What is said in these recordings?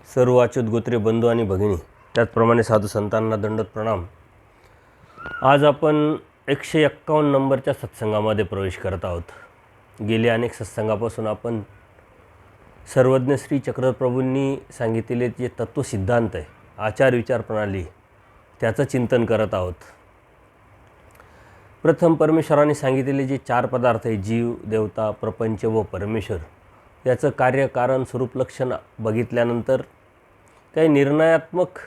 सर्व अच्युत गोत्रे बंधू आणि भगिनी, त्याचप्रमाणे साधू संतांना दंडवत प्रणाम। आज आपण 151 नंबरच्या सत्संगामध्ये प्रवेश करत आहोत। गेल्या अनेक सत्संगापासून आपण सर्वज्ञ श्री चक्रप्रभूंनी सांगितलेले जे तत्वसिद्धांत आहे, आचार विचार प्रणाली, त्याचं चिंतन करत आहोत। प्रथम परमेश्वराने सांगितलेले जे 4 पदार्थ आहे, जीव, देवता, प्रपंच व परमेश्वर, याचं कार्य कारण स्वरूप लक्षण बघितल्यानंतर काही निर्णयात्मक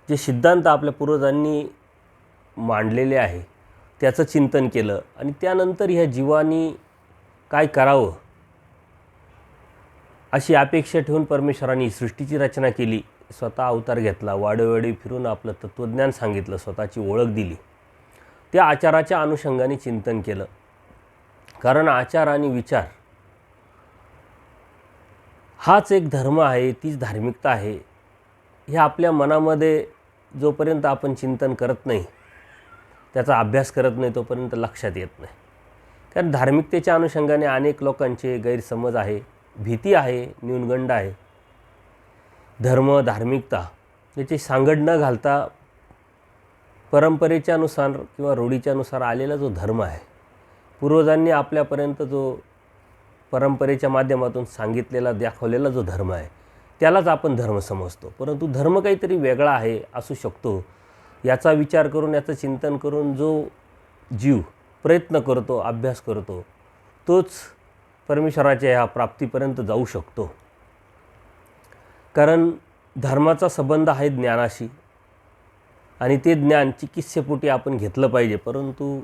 जे सिद्धांत आपल्या पूर्वजांनी मांडलेले आहे त्याचं चिंतन केलं आणि त्यानंतर ह्या जीवानी काय करावं अशी अपेक्षा ठेवून परमेश्वराने सृष्टीची रचना केली, स्वतः अवतार घेतला, वाडोवेळी फिरून आपलं तत्त्वज्ञान सांगितलं, स्वतःची ओळख दिली। त्या आचाराच्या अनुषंगाने चिंतन केलं, कारण आचार आणि विचार हाच एक धर्म आहे, तीच धार्मिकता आहे। हे आपल्या मनामध्ये जोपर्यंत आपण चिंतन करत नाही, त्याचा अभ्यास करत नाही, तोपर्यंत लक्षात येत नाही। कारण धार्मिकतेच्या अनुषंगाने अनेक लोकांचे गैरसमज आहे, भीती आहे, न्यूनगंड आहे। धर्म, धार्मिकता याची सांगड न घालता परंपरेच्या नुसार किंवा रूढीच्या नुसार आलेला जो धर्म आहे, पूर्वजांनी आपल्यापर्यंत जो परंपरेच्या माध्यमातून सांगितलेला दाखवलेला जो धर्म आहे, त्यालाच आपण धर्म समजतो। परंतु धर्म काहीतरी वेगळा आहे, असू शकतो, याचा विचार करून, याचं चिंतन करून जो जीव प्रयत्न करतो, अभ्यास करतो, तोच परमेश्वराच्या ह्या प्राप्तीपर्यंत जाऊ शकतो। कारण धर्माचा संबंध आहे ज्ञानाशी आणि ते ज्ञान चिकित्सेपोटी आपण घेतलं पाहिजे। परंतु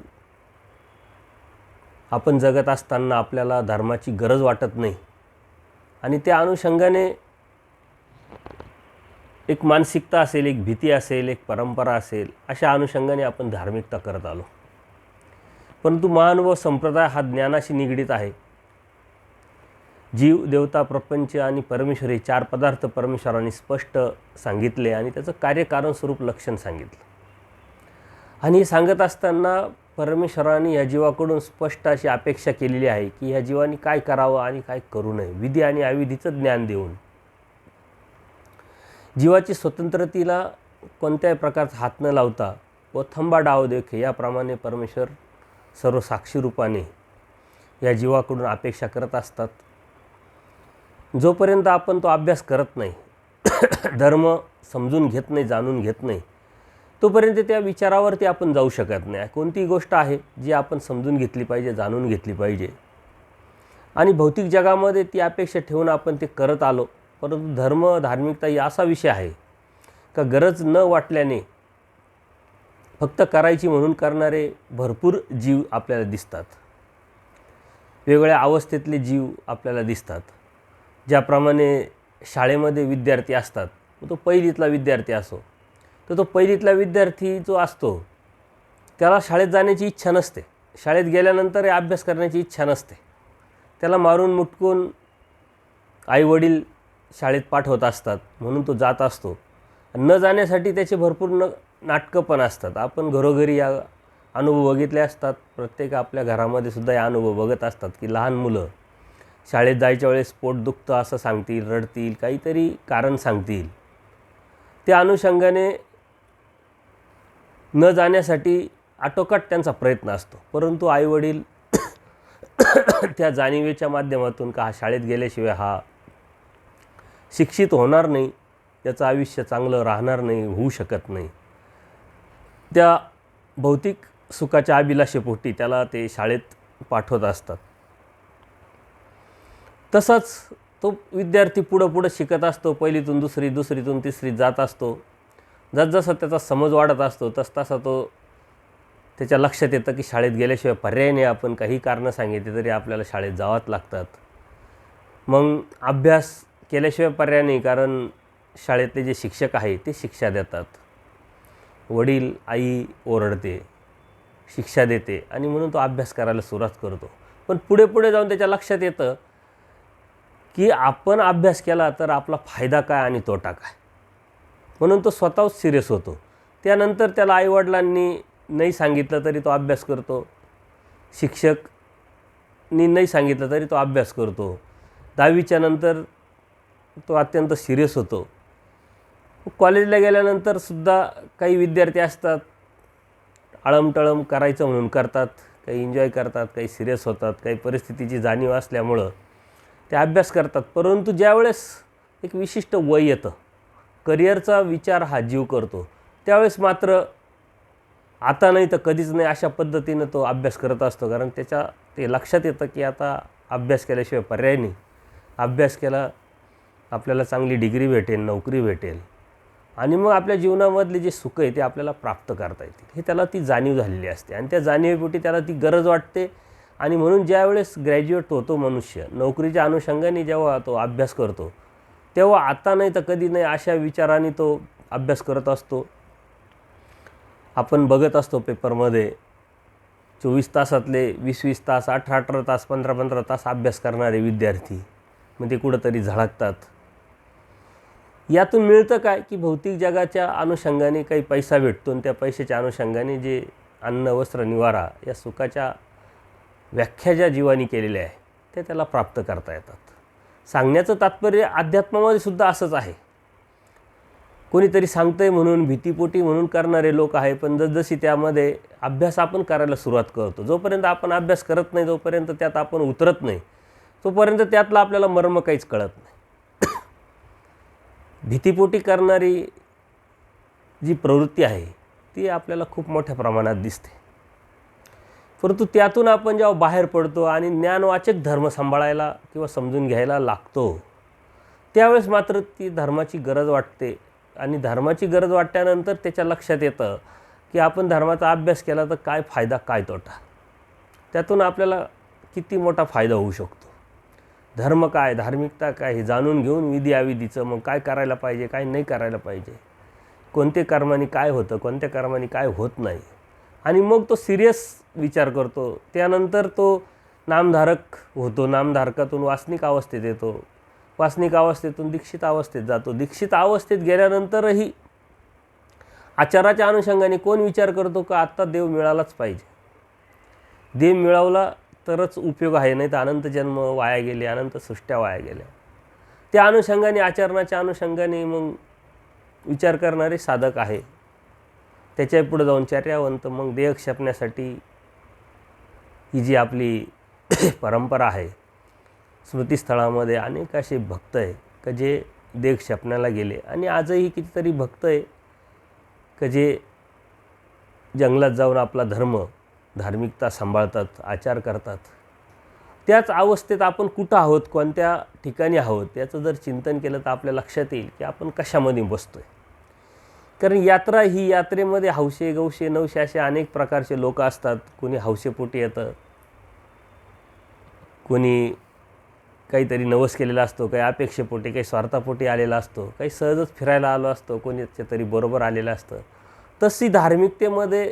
आपण जगत असताना आपल्याला धर्माची गरज वाटत नाही आणि त्या अनुषंगाने एक मानसिकता असेल, एक भीती असेल, एक परंपरा असेल, अशा अनुषंगाने आपण धार्मिकता करत आलो। परंतु महानुभव संप्रदाय हा ज्ञानाशी निगडीत आहे। जीव, देवता, प्रपंच आणि परमेश्वर हे 4 पदार्थ परमेश्वराने स्पष्ट सांगितले आणि त्याचं कार्यकारण स्वरूप लक्षण सांगितलं। आणि हे सांगत असताना परमेश्वराने या जीवाकडून स्पष्ट अशी अपेक्षा केलेली आहे की ह्या जीवाने काय करावं आणि काय करू नये, विधी आणि अविधीचं ज्ञान देऊन जीवाची स्वतंत्रतेला कोणत्याही प्रकारचा हात न लावता व थंबा डाव देखे याप्रमाणे परमेश्वर सर्व साक्षी रूपाने या जीवाकडून अपेक्षा करत असतात। जोपर्यंत आपण तो अभ्यास करत नाही, धर्म समजून घेत नाही, जाणून घेत नाही, तोपर्यंत त्या विचारावरती आपण जाऊ शकत नाही। कोणतीही गोष्ट आहे जी आपण समजून घेतली पाहिजे, जाणून घेतली पाहिजे आणि भौतिक जगामध्ये ती अपेक्षा ठेवून आपण ते करत आलो। परंतु धर्म, धार्मिकता ही असा विषय आहे का गरज न वाटल्याने फक्त करायची म्हणून करणारे भरपूर जीव आपल्याला दिसतात, वेगवेगळ्या अवस्थेतले जीव आपल्याला दिसतात। ज्याप्रमाणे शाळेमध्ये विद्यार्थी असतात, तो पहिलीतला विद्यार्थी असो, तर तो पहिलीतला विद्यार्थी जो असतो त्याला शाळेत जाण्याची इच्छा नसते, शाळेत गेल्यानंतर अभ्यास करण्याची इच्छा नसते, त्याला मारून मुटकून आईवडील शाळेत पाठवत असतात म्हणून तो जात असतो। न जाण्यासाठी त्याचे भरपूर नाटकं पण असतात। आपण घरोघरी या अनुभव बघितले असतात, प्रत्येक आपल्या घरामध्ये सुद्धा या अनुभव बघत असतात की लहान मुलं शाळेत जायच्या वेळेस पोट दुखतं असं सांगतील, रडतील, काहीतरी कारण सांगतील। त्या अनुषंगाने न जाण्यासाठी आटोकाट त्यांचा प्रयत्न असतो। परंतु आईवडील त्या जाणीवेच्या माध्यमातून का शाळेत गेल्याशिवाय हा शिक्षित होणार नाही, त्याचं आयुष्य चांगलं राहणार नाही, होऊ शकत नाही, त्या भौतिक सुखाच्या अभिलाषेपोटी त्याला ते शाळेत पाठवत असतात। तसंच तो विद्यार्थी पुढं शिकत असतो, पहिलीतून दुसरी, दुसरीतून तिसरी जात असतो। जसजसा त्याचा समज वाढत असतो तसतसा तो त्याच्या लक्षात येतं की शाळेत गेल्याशिवाय पर्याय नाही, आपण काही कारणं सांगितली तरी आपल्याला शाळेत जावंच लागतात। मग अभ्यास केल्याशिवाय पर्याय नाही, कारण शाळेतले जे शिक्षक आहे ते शिक्षा देतात, वडील आई ओरडते, शिक्षा देते आणि म्हणून तो अभ्यास करायला सुरुवात करतो। पण पुढे जाऊन त्याच्या लक्षात येतं की आपण अभ्यास केला तर आपला फायदा काय आणि तोटा काय, म्हणून तो स्वतःच सिरियस होतो। त्यानंतर त्याला आईवडिलांनी नाही सांगितलं तरी तो अभ्यास करतो, शिक्षकनी नाही सांगितलं तरी तो अभ्यास करतो। 10वीच्या नंतर तो अत्यंत सिरियस होतो. कॉलेजला गेल्यानंतर सुद्धा काही विद्यार्थी असतात, आळमटळम करायचं म्हणून करतात, काही एन्जॉय करतात, काही सिरियस होतात, काही परिस्थितीची जाणीव असल्यामुळं ते अभ्यास करतात. परंतु ज्यावेळेस एक विशिष्ट वय येतं, करिअरचा विचार हा जीव करतो, त्यावेळेस मात्र आता नाही तर कधीच नाही अशा पद्धतीनं तो अभ्यास करत असतो. कारण ते लक्षात येतं की आता अभ्यास केल्याशिवाय पर्याय नाही. अभ्यास केला आपल्याला चांगली डिग्री भेटेल, नोकरी भेटेल आणि मग आपल्या जीवनामधले जे सुख आहे ते आपल्याला प्राप्त करता येतील, हे त्याला ती जाणीव झालेली असते. आणि त्या जाणीवेपोटी त्याला ती गरज वाटते. आणि म्हणून ज्यावेळेस ग्रॅज्युएट होतो मनुष्य, नोकरीच्या अनुषंगाने जेव्हा तो अभ्यास करतो, तेव्हा आता नाही तर कधी नाही अशा विचाराने तो अभ्यास करत असतो. आपण बघत असतो पेपरमध्ये 24 तासातले 20-20 तास, 18-18 तास, 15-15 तास अभ्यास करणारे विद्यार्थी मग ते कुठंतरी झळकतात. यातून मिळतं काय की भौतिक जगाच्या अनुषंगाने काही पैसा भेटतो आणि त्या पैशाच्या अनुषंगाने जे अन्न, वस्त्र, निवारा या सुखाच्या व्याख्या ज्या जीवानी केलेल्या आहे ते त्याला प्राप्त करता येतात. सांगण्याचं तात्पर्य अध्यात्मामध्ये सुद्धा असंच आहे. कोणीतरी सांगतंय म्हणून, भीतीपोटी म्हणून करणारे लोक आहे, पण जसजशी त्यामध्ये अभ्यास आपण करायला सुरुवात करतो, जोपर्यंत आपण अभ्यास करत नाही, जोपर्यंत त्यात आपण उतरत नाही, तोपर्यंत त्यातलं आपल्याला मर्म काहीच कळत नाही. भीतीपोटी करणारी जी प्रवृत्ती आहे ती आपल्याला खूप मोठ्या प्रमाणात दिसते. परंतु त्यातून आपण जेव्हा बाहेर पडतो आणि ज्ञानवाचक धर्म सांभाळायला किंवा समजून घ्यायला लागतो, त्यावेळेस मात्र ती धर्माची गरज वाटते. आणि धर्माची गरज वाटल्यानंतर त्याच्या लक्षात येतं की आपण धर्माचा अभ्यास केला तर काय फायदा, काय तोटा, त्यातून आपल्याला किती मोठा फायदा होऊ शकतो. धर्म काय, धार्मिकता काय हे जाणून घेऊन विधी अविधीचं मग काय करायला पाहिजे, काय नाही करायला पाहिजे, कोणते कर्माने काय होतं, कोणत्या कर्माने काय होत नाही, आणि मग तो सिरियस विचार करतो. त्यानंतर तो नामधारक होतो, नामधारकातून वासनिक अवस्थेत येतो, वासनिक अवस्थेतून दीक्षित अवस्थेत जातो. दीक्षित अवस्थेत गेल्यानंतरही आचाराच्या अनुषंगाने कोण विचार करतो का आत्ता देव मिळालाच पाहिजे, देव मिळवला तरच उपयोग आहे, नाही तर अनंत जन्म वाया गेले, अनंत सृष्ट्या वाया गेल्या. त्या अनुषंगाने, आचरणाच्या अनुषंगाने मग विचार करणारे साधक आहे. त्याच्या पुढे जाऊन चर्यावंत, मग देह क्षपण्यासाठी ही जी आपली परंपरा आहे, स्मृतीस्थळामध्ये अनेक असे भक्त आहे का जे देह क्षपण्याला गेले. आणि आजही कितीतरी भक्त आहे का जे जंगलात जाऊन आपला धर्म, धार्मिकता सांभाळतात, आचार करतात. त्याच अवस्थेत आपण कुठं आहोत, कोणत्या ठिकाणी आहोत याचं जर चिंतन केलं तर आपल्या लक्षात येईल की आपण कशामध्ये बसतो आहे. कारण यात्रा ही, यात्रेमध्ये हौशे, गौशे, नवशे असे अनेक प्रकारचे लोक असतात. कोणी हौशेपोटी येतं, कोणी काहीतरी नवस केलेला असतो, काही अपेक्षेपोटी, काही स्वार्थापोटी आलेला असतो, काही सहजच फिरायला आलो असतो, कोणी तरी बरोबर आलेलं असतं. तशी धार्मिकतेमध्ये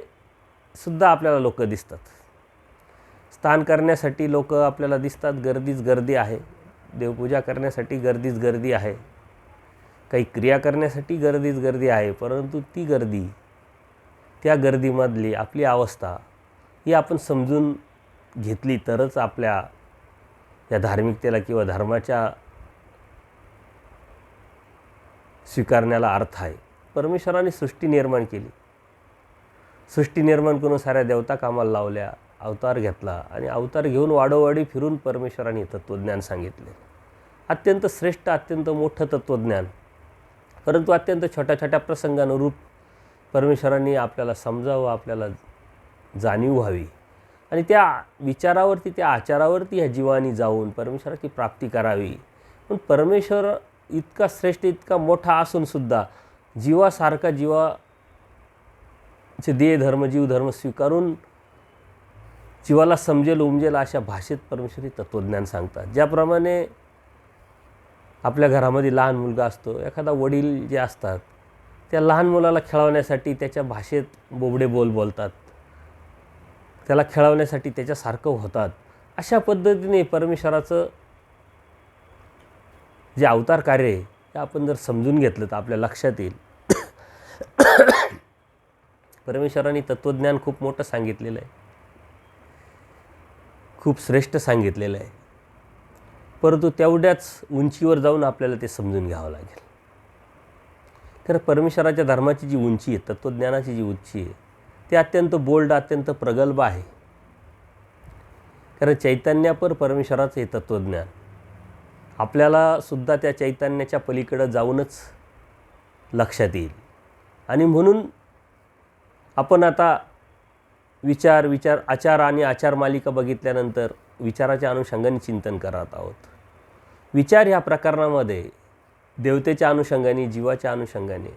सुद्धा आपल्याला लोक दिसतात. स्नान करण्यासाठी लोक आपल्याला दिसतात, गर्दीच गर्दी आहे. देवपूजा करण्यासाठी गर्दीच गर्दी आहे. काही क्रिया करण्यासाठी गर्दीच गर्दी आहे. परंतु ती गर्दी, त्या गर्दीमधली आपली अवस्था ही आपण समजून घेतली तरच आपल्या या धार्मिकतेला किंवा धर्माच्या स्वीकारण्याला अर्थ आहे. परमेश्वराने सृष्टी निर्माण केली, सृष्टी निर्माण करून साऱ्या देवता कामाला लावल्या, अवतार घेतला आणि अवतार घेऊन वाडोवाडी फिरून परमेश्वराने तत्त्वज्ञान सांगितले. अत्यंत श्रेष्ठ, अत्यंत मोठं तत्त्वज्ञान, परंतु अत्यंत छोट्या छोट्या प्रसंगानुरूप परमेश्वरांनी आपल्याला समजावं, आपल्याला जाणीव व्हावी आणि त्या विचारावरती, त्या आचारावरती ह्या जीवानी जाऊन परमेश्वराची प्राप्ती करावी. पण परमेश्वर इतका श्रेष्ठ, इतका मोठा असूनसुद्धा जीवासारखा, जीवाचे देह धर्म, जीवधर्म स्वीकारून जीवाला समजेल, उमजेल अशा भाषेत परमेश्वरी तत्त्वज्ञान सांगतात. ज्याप्रमाणे आपल्या घरामध्ये लहान मुलगा असतो, एखादा वडील जे असतात त्या लहान मुलाला खेळवण्यासाठी त्याच्या भाषेत बोबडे बोलतात, त्याला खेळवण्यासाठी त्याच्यासारखं होतात. अशा पद्धतीने परमेश्वराचं जे अवतार कार्य आहे ते आपण जर समजून घेतलं तर आपल्या लक्षात येईल. परमेश्वराने तत्त्वज्ञान खूप मोठं सांगितलेलं आहे, खूप श्रेष्ठ सांगितलेलं आहे. परंतु तेवढ्याच उंचीवर जाऊन आपल्याला ते समजून घ्यावं लागेल. कारण परमेश्वराच्या धर्माची जी उंची आहे, तत्त्वज्ञानाची जी उंची आहे, ती अत्यंत बोल्ड, अत्यंत प्रगल्भ आहे. कारण चैतन्यापर परमेश्वराचं हे तत्त्वज्ञान आपल्याला सुद्धा त्या चैतन्याच्या पलीकडं जाऊनच लक्षात येईल. आणि म्हणून आपण आता विचार आचार आणि आचार मालिका बघितल्यानंतर विचाराच्या अनुषंगाने चिंतन करत आहोत. विचार ह्या प्रकरणामध्ये देवतेच्या अनुषंगाने, जीवाच्या अनुषंगाने,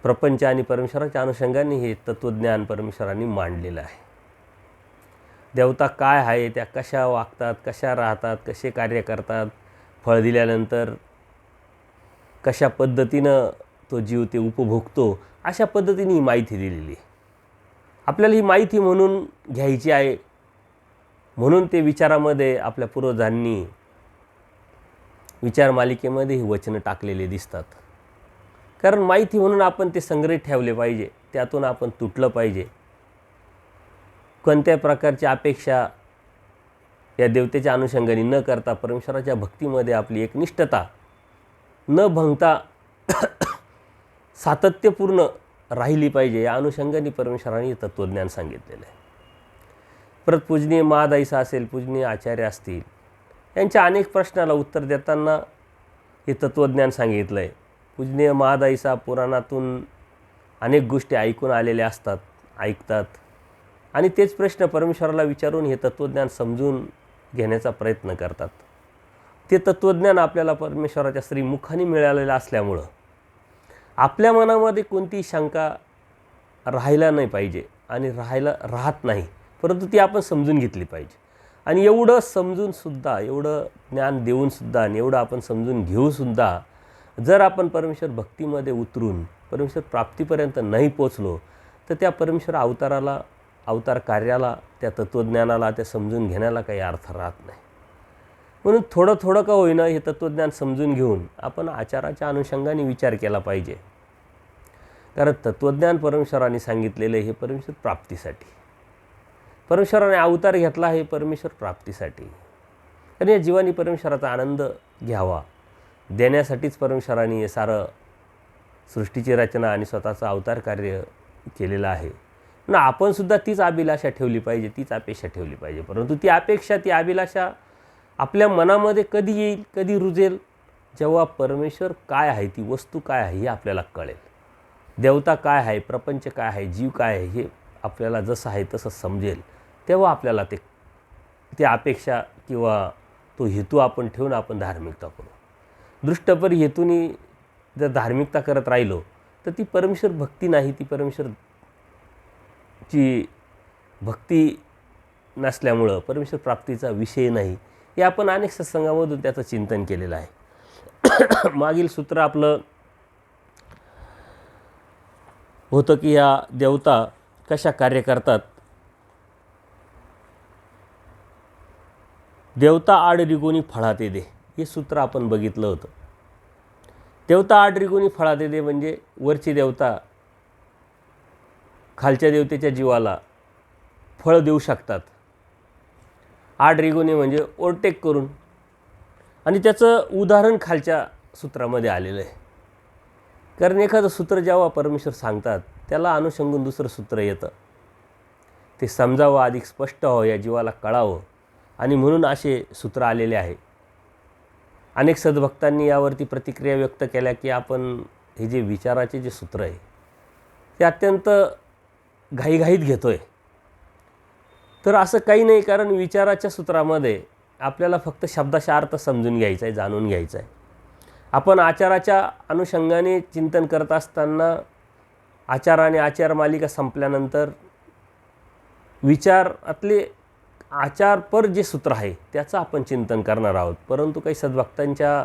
प्रपंच आणि परमेश्वराच्या अनुषंगाने हे तत्त्वज्ञान परमेश्वरांनी मांडलेलं आहे. देवता काय आहे, त्या कशा वागतात, कशा राहतात, कसे कार्य करतात, फळ दिल्यानंतर कशा पद्धतीनं तो जीव ते उपभोगतो, अशा पद्धतीने ही माहिती दिलेली आहे. आपल्याला ही माहिती म्हणून घ्यायची आहे. म्हणून ते विचारामध्ये आपल्या पूर्वजांनी विचार मालिकेमध्ये ही वचनं टाकलेले दिसतात. कारण माहिती म्हणून आपण ते संग्रहित ठेवले पाहिजे, त्यातून आपण तुटलं पाहिजे. कोणत्या प्रकारची अपेक्षा या देवतेच्या अनुषंगाने न करता परमेश्वराच्या भक्तीमध्ये आपली एक निष्ठता न भंगता सातत्यपूर्ण राहिली पाहिजे, या अनुषंगाने परमेश्वराने तत्त्वज्ञान सांगितलेलं आहे. परत पूजनीय महादाईसा असेल, पूजनीय आचार्य असतील, यांच्या अनेक प्रश्नाला उत्तर देताना हे तत्त्वज्ञान सांगितलं आहे. पूजनीय महादाईसा पुराणातून अनेक गोष्टी ऐकून आलेल्या असतात, ऐकतात आणि तेच प्रश्न परमेश्वराला विचारून हे तत्त्वज्ञान समजून घेण्याचा प्रयत्न करतात. ते तत्त्वज्ञान आपल्याला परमेश्वराच्या श्रीमुखाने मिळालेलं असल्यामुळं आपल्या मनामध्ये कोणतीही शंका राहायला नाही पाहिजे आणि राहत नाही, परंतु ती आपण समजून घेतली पाहिजे. आणि एवढं समजूनसुद्धा, एवढं ज्ञान देऊनसुद्धा आणि एवढं आपण समजून घेऊनसुद्धा जर आपण परमेश्वर भक्तीमध्ये उतरून परमेश्वर प्राप्तीपर्यंत नाही पोचलो, तर त्या परमेश्वर अवताराला, अवतार कार्याला, त्या तत्त्वज्ञानाला, त्या समजून घेण्याला काही अर्थ राहत नाही. म्हणून थोडं थोडं का होईना हे तत्त्वज्ञान समजून घेऊन आपण आचाराच्या अनुषंगाने विचार केला पाहिजे. कारण तत्त्वज्ञान परमेश्वराने सांगितलेलं हे परमेश्वर प्राप्तीसाठी, परमेश्वराने अवतार घेतला आहे परमेश्वर प्राप्तीसाठी. आणि या जीवानी परमेश्वराचा आनंद घ्यावा देण्यासाठीच परमेश्वराने हे सारं सृष्टीची रचना आणि स्वतःचं अवतार कार्य केलेलं आहे. ना आपणसुद्धा तीच अभिलाषा ठेवली पाहिजे, तीच अपेक्षा ठेवली पाहिजे. परंतु ती अपेक्षा, ती अभिलाषा आपल्या मनामध्ये कधी येईल, कधी रुजेल, जेव्हा परमेश्वर काय आहे, ती वस्तू काय आहे हे आपल्याला कळेल. देवता काय आहे, प्रपंच काय आहे, जीव काय आहे हे आपल्याला जसं आहे तसं समजेल. तेव्हा आपल्याला ते अपेक्षा किंवा तो हेतू आपण ठेवून आपण धार्मिकता करू. दृष्टपरी हेतूनी जर धार्मिकता करत राहिलो तर ती परमेश्वर भक्ती नाही, ती परमेश्वरची भक्ती नसल्यामुळं परमेश्वर प्राप्तीचा विषय नाही. हे आपण अनेक सत्संगामधून त्याचं चिंतन केलेलं आहे. मागील सूत्र आपलं होतं की या देवता कशा कार्य करतात. देवता आड रिगुणी फळाते दे, हे सूत्र आपण बघितलं होतं. देवता आड रिगुणी फळाते दे म्हणजे वरची देवता खालच्या देवतेच्या जीवाला फळ देऊ शकतात. आड रिगुणी म्हणजे ओव्हरटेक करून. आणि त्याचं उदाहरण खालच्या सूत्रामध्ये आलेलं आहे. कारण एखादं सूत्र जेव्हा परमेश्वर सांगतात त्याला अनुषंगून दुसरं सूत्र येतं. ते समजावं, अधिक स्पष्ट व्हावं, या जीवाला कळावं, आणि म्हणून असे सूत्र आलेले आहे. अनेक सद्भक्तांनी यावरती प्रतिक्रिया व्यक्त केल्या की आपण हे जे विचाराचे जे सूत्र आहे ते अत्यंत घाईघाईत घेतो आहे. तर असं काही नाही, कारण विचाराच्या सूत्रामध्ये आपल्याला फक्त शब्दाचा अर्थ समजून घ्यायचा आहे, जाणून घ्यायचा आहे. आपण आचाराच्या अनुषंगाने चिंतन करत असताना आचार आणि आचार मालिका संपल्यानंतर विचारातले आचारपर जे सूत्र आहे त्याचं आपण चिंतन करणार आहोत. परंतु काही सद्भक्तांच्या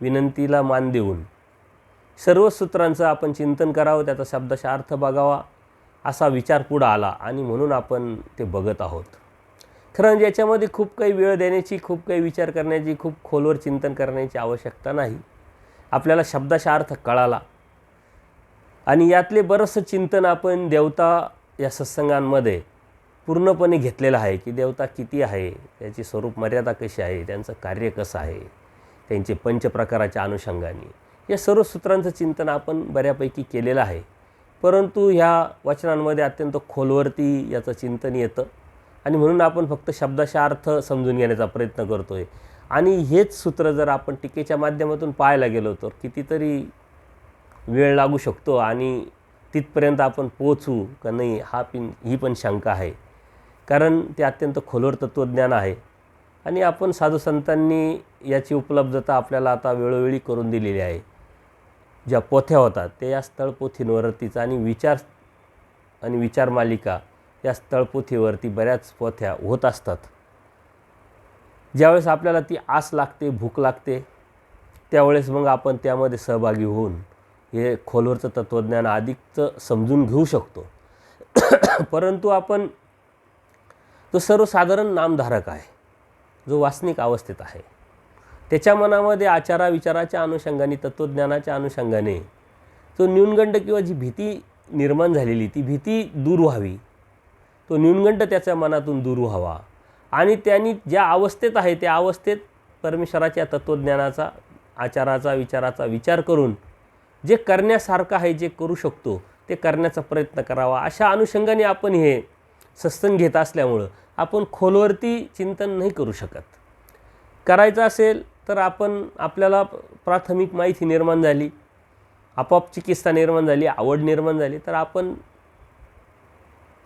विनंतीला मान देऊन सर्व सूत्रांचं आपण चिंतन करावं, त्याचा शब्दाचा अर्थ बघावा, असा विचार पुढं आला आणि म्हणून आपण ते बघत आहोत. खरं याच्यामध्ये खूप काही वेळ देण्याची, खूप काही विचार करण्याची, खूप खोलवर चिंतन करण्याची आवश्यकता नाही. आपल्याला शब्दाचा अर्थ कळाला आणि यातले बरंचसं चिंतन आपण देवता या सत्संगांमध्ये पूर्णपणे घेतलेला आहे की देवता किती आहे, त्याची स्वरूप मर्यादा कशी आहे, त्यांचं कार्य कसं आहे, त्यांचे पंचप्रकाराच्या अनुषंगाने या सर्व सूत्रांचं चिंतन आपण बऱ्यापैकी केलेलं आहे. परंतु ह्या वचनांमध्ये अत्यंत खोलवरती याचं चिंतन येतं आणि म्हणून आपण फक्त शब्दाचा अर्थ समजून घेण्याचा प्रयत्न करतो आहे. आणि हेच सूत्र जर आपण टीकेच्या माध्यमातून पाहायला गेलो तर कितीतरी वेळ लागू शकतो आणि तिथपर्यंत आपण पोहोचू का नाही ही पण शंका आहे. कारण ते अत्यंत खोलवर तत्त्वज्ञान आहे आणि आपण साधू संतांनी याची उपलब्धता आपल्याला आता वेळोवेळी करून दिलेली आहे. ज्या पोथ्या होतात ते या स्थळपोथींवरतीच आणि विचार मालिका या स्थळपोथीवरती बऱ्याच पोथ्या होत असतात. ज्यावेळेस आपल्याला ती आस लागते, भूक लागते, त्यावेळेस मग आपण त्यामध्ये सहभागी होऊन हे खोलवरचं तत्त्वज्ञान अधिकचं समजून घेऊ शकतो. परंतु आपण तो सर्वसाधारण नामधारक आहे, जो वासनिक अवस्थेत आहे, त्याच्या मनामध्ये आचाराविचाराच्या अनुषंगाने, तत्त्वज्ञानाच्या अनुषंगाने तो न्यूनगंड किंवा जी भीती निर्माण झालेली ती भीती दूर व्हावी, तो न्यूनगंड त्याच्या मनातून दूर व्हावा आणि त्यांनी ज्या अवस्थेत आहे त्या अवस्थेत परमेश्वराच्या तत्त्वज्ञानाचा, आचाराचा, विचाराचा विचार करून जे करण्यासारखं आहे, जे करू शकतो ते करण्याचा प्रयत्न करावा. अशा अनुषंगाने आपण हे सत्संग घेत असल्यामुळं आपण खोलवरती चिंतन नाही करू शकत. करायचं असेल तर आपल्याला प्राथमिक माहिती निर्माण झाली, आपोआप चिकित्सा निर्माण झाली, आवड निर्माण झाली, तर आपण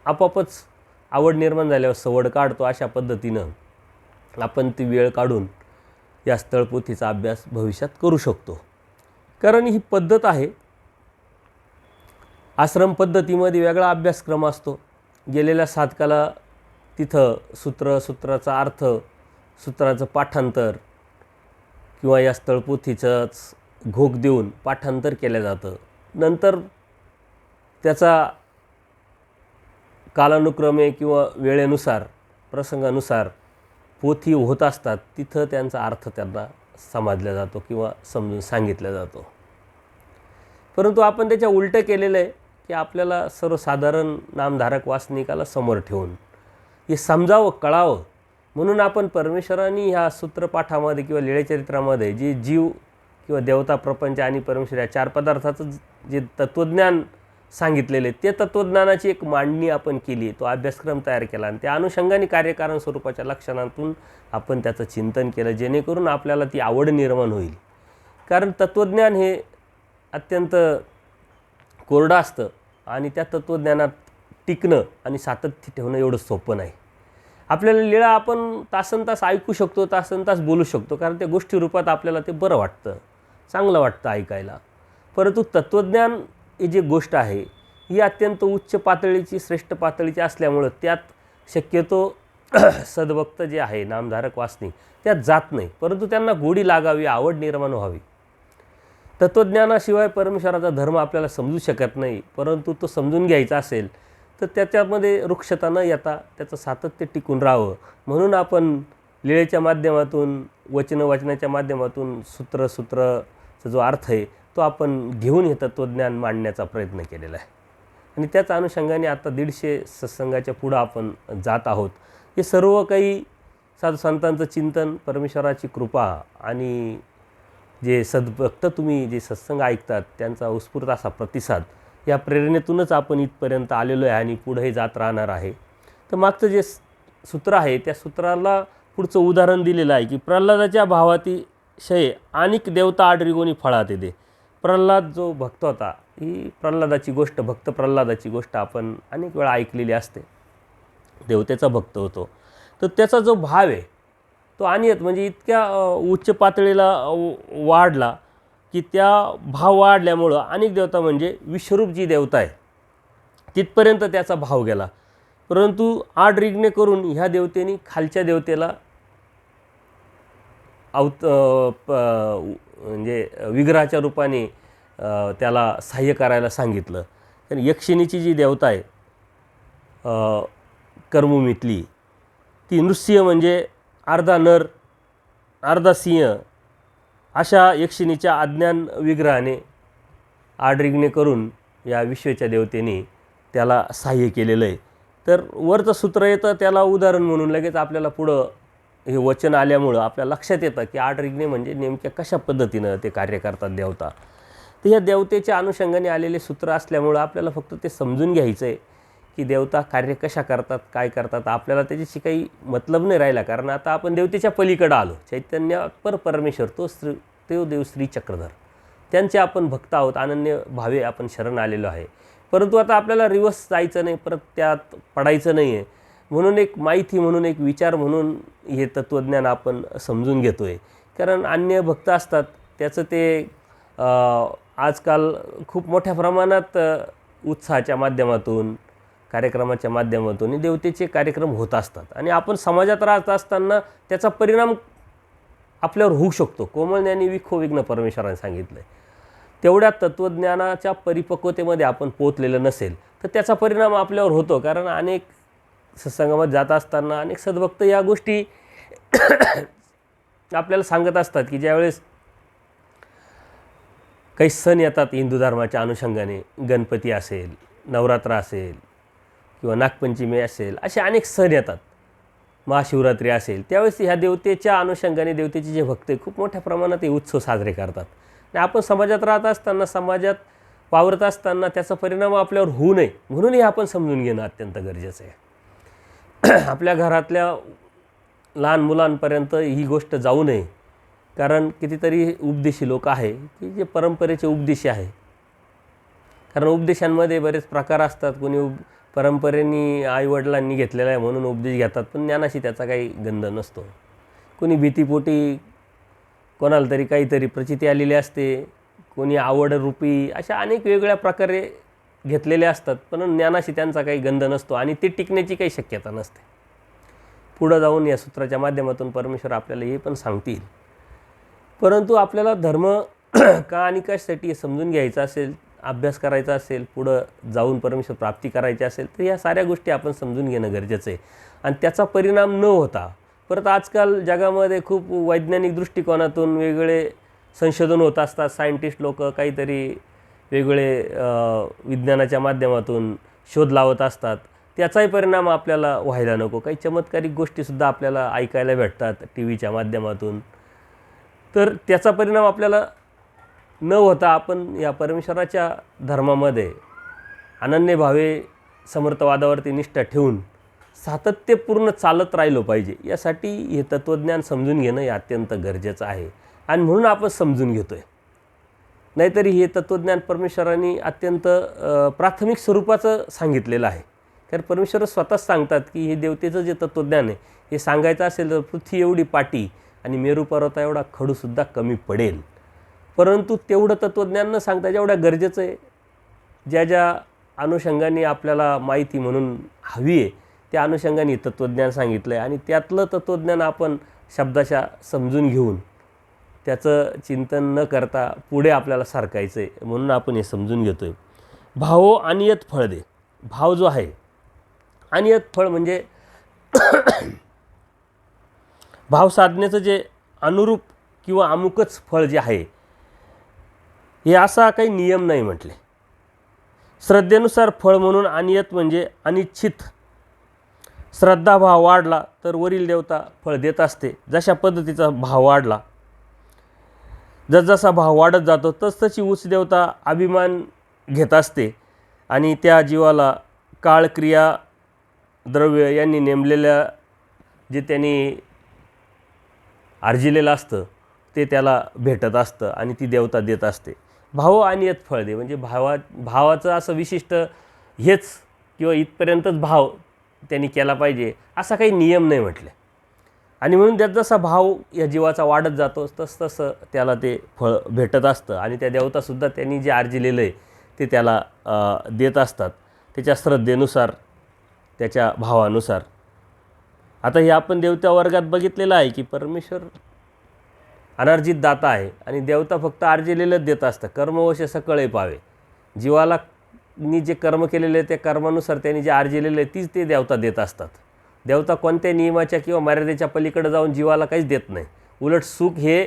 आपोआपच आवड निर्माण झाल्यावर सवड काढतो. अशा पद्धतीनं आपण ती वेळ काढून या स्थळपोथीचा अभ्यास भविष्यात करू शकतो. कारण ही पद्धत आहे. आश्रम पद्धतीमध्ये वेगळा अभ्यासक्रम असतो. गेलेल्या साधकाला तिथं सूत्राचा अर्थ, सूत्राचं पाठांतर किंवा या स्थळपोथीचंच घोक देऊन पाठांतर केलं जातं. नंतर त्याचा कालानुक्रमे किंवा वेळेनुसार, प्रसंगानुसार पोथी होत असतात, तिथं त्यांचा अर्थ त्यांना समजला जातो किंवा समजून सांगितला जातो. परंतु आपण त्याच्या उलटं केलेलं आहे की आपल्याला सर्वसाधारण नामधारक वासनिकाला समोर ठेवून हे समजावं, कळावं म्हणून आपण परमेश्वरांनी ह्या सूत्रपाठामध्ये किंवा लीळेचरित्रामध्ये जे जीव किंवा देवता, प्रपंच आणि परमेश्वर या चार पदार्थाचं जे तत्त्वज्ञान सांगितलेले, ते तत्त्वज्ञानाची एक मांडणी आपण केली, तो अभ्यासक्रम तयार केला आणि त्या अनुषंगाने कार्यकारण स्वरूपाच्या लक्षणातून आपण त्याचं चिंतन केलं, जेणेकरून आपल्याला ती आवड निर्माण होईल. कारण तत्त्वज्ञान हे अत्यंत कोरडं असतं आणि त्या तत्त्वज्ञानात टिकणं आणि सातत्य ठेवणं एवढं सोपं नाही. आपल्याला लीळा आपण तासनतास ऐकू शकतो, तासनतास बोलू शकतो, कारण त्या गोष्टी रूपात आपल्याला ते बरं वाटतं, चांगलं वाटतं ऐकायला. परंतु तत्त्वज्ञान ही जी गोष्ट आहे ही अत्यंत उच्च पातळीची, श्रेष्ठ पातळीची असल्यामुळं त्यात शक्यतो सद्भक्त जे आहे, नामधारक वासनिक, त्यात जात नाही. परंतु त्यांना गोडी लागावी, आवड निर्माण व्हावी. तत्त्वज्ञानाशिवाय परमेश्वराचा धर्म आपल्याला समजू शकत नाही. परंतु तो समजून घ्यायचा असेल तर त्याच्यामध्ये रुक्षता न येता त्याचं सातत्य टिकून राहावं म्हणून आपण लीळेच्या माध्यमातून, वचनाच्या माध्यमातून सूत्राचा जो अर्थ आहे तो आपण घेऊन हे तत्त्वज्ञान मांडण्याचा प्रयत्न केलेला आहे. आणि त्याच अनुषंगाने आता 150 सत्संगाच्या पुढं आपण जात आहोत. हे सर्व काही साधू संतांचं चिंतन, परमेश्वराची कृपा आणि जे सद्भक्त तुम्ही जे सत्संग ऐकतात त्यांचा उत्स्फूर्त असा प्रतिसाद, या प्रेरणेतूनच आपण इथपर्यंत आलेलो आहे आणि पुढेही जात राहणार आहे. तर मागचं जे सूत्र आहे त्या सूत्राला पुढचं उदाहरण दिलेलं आहे की प्रल्हादाच्या भावातिशय अनेक देवता आडरिगोनी फळात येते. प्रल्हाद जो भक्त होता, ही प्रल्हादाची गोष्ट, भक्त प्रल्हादाची गोष्ट आपण अनेक वेळा ऐकलेली असते. देवतेचा भक्त होतो, तर त्याचा जो भाव आहे तो अनियत म्हणजे इतक्या उच्च पातळीला वाढला की त्या भाव वाढल्यामुळं अनेक देवता म्हणजे विश्वरूप जी देवता आहे तिथपर्यंत त्याचा भाव गेला. परंतु आडरिगणे करून ह्या देवतेने खालच्या देवतेला म्हणजे विग्रहाच्या रूपाने त्याला सहाय्य करायला सांगितलं. तर यक्षिणीची जी देवता आहे कर्मभूमीतली, ती नृसिंह म्हणजे अर्धा नर अर्धा सिंह अशा यक्षिणीच्या अज्ञान विग्रहाने आडरिगणे करून या विश्वेच्या देवतेने त्याला सहाय्य केलेलं आहे. तर वरचं सूत्र येतं त्याला उदाहरण म्हणून लगेच आपल्याला पुढं हे वचन आल्यामुळं आपल्या लक्षात येतं की 8 रिग्णे म्हणजे नेमक्या कशा पद्धतीनं ते कार्य करतात देवता. तर ह्या देवतेच्या अनुषंगाने आलेले सूत्र असल्यामुळं आपल्याला फक्त ते समजून घ्यायचं आहे की देवता कार्य कशा करतात, काय करतात. आपल्याला त्याच्याशी काही मतलब नाही राहिला, कारण आता आपण देवतेच्या पलीकडं आलो. चैतन्य परमेश्वर तो देव श्री चक्रधर, त्यांचे आपण भक्त आहोत, अनन्य भावे आपण शरण आलेलो आहे. परंतु आता आपल्याला रिवर्स जायचं नाही, परत त्यात पडायचं नाही आहे. म्हणून एक माहिती म्हणून, एक विचार म्हणून हे तत्त्वज्ञान आपण समजून घेतो आहे. कारण अन्य भक्त असतात त्याचं ते आजकाल खूप मोठ्या प्रमाणात उत्साहाच्या माध्यमातून, कार्यक्रमाच्या माध्यमातून देवतेचे कार्यक्रम होत असतात आणि आपण समाजात राहत असताना त्याचा परिणाम आपल्यावर होऊ शकतो. कोमलज्ञानी विखो विघ्न परमेश्वराने सांगितलं आहे. तेवढ्या तत्त्वज्ञानाच्या परिपक्वतेमध्ये आपण पोहोचलेलं नसेल तर त्याचा परिणाम आपल्यावर होतो. कारण अनेक सत्संगामध्ये जात असताना अनेक सद्भक्त या गोष्टी आपल्याला सांगत असतात की ज्यावेळेस काही सण येतात हिंदू धर्माच्या अनुषंगाने, गणपती असेल, नवरात्र असेल किंवा नागपंचमी असेल, असे अनेक सण येतात, महाशिवरात्री असेल, त्यावेळेस ह्या देवतेच्या अनुषंगाने देवतेचे जे भक्त खूप मोठ्या प्रमाणात हे उत्सव साजरे करतात. आणि आपण समाजात राहत असताना, समाजात वावरत असताना त्याचा परिणाम आपल्यावर होऊ नये म्हणूनही आपण समजून घेणं अत्यंत गरजेचं आहे. आपल्या घरातल्या लहान मुलांपर्यंत ही गोष्ट जाऊ नये, कारण कितीतरी उपदेशी लोक आहे की जे परंपरेचे उपदेशी आहे. कारण उपदेशांमध्ये बरेच प्रकार असतात. कोणी परंपरेने आईवडिलांनी घेतलेला आहे म्हणून उपदेश घेतात, पण ज्ञानाशी त्याचा काही गंध नसतो. कोणी भीतीपोटी कोणाला तरी काहीतरी प्रचिती आलेली असते, कोणी आवडरूपी, अशा अनेक वेगळ्या प्रकारे घेतलेले असतात, पण ज्ञानाशी त्यांचा काही गंध नसतो आणि ते टिकण्याची काही शक्यता नसते. पुढं जाऊन या सूत्राच्या माध्यमातून परमेश्वर आपल्याला हे पण सांगतील. परंतु आपल्याला धर्म का आणि कशासाठी हे समजून घ्यायचं असेल, अभ्यास करायचा असेल, पुढं जाऊन परमेश्वर प्राप्ती करायची असेल, तर या साऱ्या गोष्टी आपण समजून घेणं गरजेचं आहे. आणि त्याचा परिणाम न होता परत आजकाल जगामध्ये खूप वैज्ञानिक दृष्टिकोनातून वेगळे संशोधन होत असतात. सायंटिस्ट लोक काहीतरी वेगळे विज्ञानाच्या माध्यमातून शोध लावत असतात. त्याचाही परिणाम आपल्याला व्हायला नको. काही चमत्कारिक गोष्टीसुद्धा आपल्याला ऐकायला भेटतात टी व्हीच्या माध्यमातून. तर त्याचा परिणाम आपल्याला न होता आपण या परमेश्वराच्या धर्मामध्ये अनन्य भावे समर्थवादावरती निष्ठा ठेवून सातत्यपूर्ण चालत राहिलो पाहिजे. यासाठी हे तत्त्वज्ञान समजून घेणं हे अत्यंत गरजेचं आहे आणि म्हणून आपण समजून घेतो आहे. नाहीतरी हे तत्त्वज्ञान परमेश्वरांनी अत्यंत प्राथमिक स्वरूपाचं सांगितलेलं आहे. कारण परमेश्वर स्वतःच सांगतात की हे देवतेचं जे तत्त्वज्ञान आहे हे सांगायचं असेल तर पृथ्वी एवढी पाटी आणि मेरू पर्वता एवढा खडूसुद्धा कमी पडेल. परंतु तेवढं तत्त्वज्ञान न सांगता जेवढं गरजेचं आहे, ज्या ज्या अनुषंगाने आपल्याला माहिती म्हणून हवी आहे त्या अनुषंगाने तत्त्वज्ञान सांगितलं आहे आणि त्यातलं तत्त्वज्ञान आपण शब्दाशा समजून घेऊन त्याचं चिंतन न करता पुढे आपल्याला सारखायचं आहे. म्हणून आपण हे समजून घेतो आहे. भावो अनियत फळ दे. भाव जो आहे, अनियत फळ म्हणजे भाव साधण्याचं जे अनुरूप किंवा अमुकच फळ जे आहे हे असा काही नियम नाही म्हटले. श्रद्धेनुसार फळ म्हणून अनियत म्हणजे अनिच्छित. श्रद्धाभाव वाढला तर वरील देवता फळ देत असते. जशा पद्धतीचा भाव वाढला, जसजसा भाव वाढत जातो तसतशी उच्च देवता अभिमान घेत असते आणि त्या जीवाला काळ, क्रिया, द्रव्य यांनी नेमलेल्या जे त्यांनी अर्जिलेलं असतं ते त्याला भेटत असतं आणि ती देवता देत असते. भाव अनियत फळ दे म्हणजे भावाचं असं विशिष्ट हेच किंवा इथपर्यंतच भाव त्यांनी केला पाहिजे असा काही नियम नाही म्हटले. आणि म्हणून त्यात जसा भाव या जीवाचा वाढत जातो तसं त्याला ते फळ भेटत असतं आणि त्या देवतासुद्धा त्यांनी जे अर्जिलेलं आहे ते त्याला देत असतात त्याच्या श्रद्धेनुसार, त्याच्या भावानुसार. आता हे आपण देवता वर्गात बघितलेलं आहे की परमेश्वर अनर्जित दाता आहे आणि देवता फक्त अर्जिलेलंच देत असतं. कर्मवश सकळे पावे. जीवाला नी जे कर्म केलेले आहे त्या कर्मानुसार त्यांनी जे अर्जिलेलं आहे तीच ते देवता देत असतात. देवता कोणत्या नियमाच्या किंवा मर्यादेच्या पलीकडे जाऊन जीवाला काहीच देत नाही. उलट सुख हे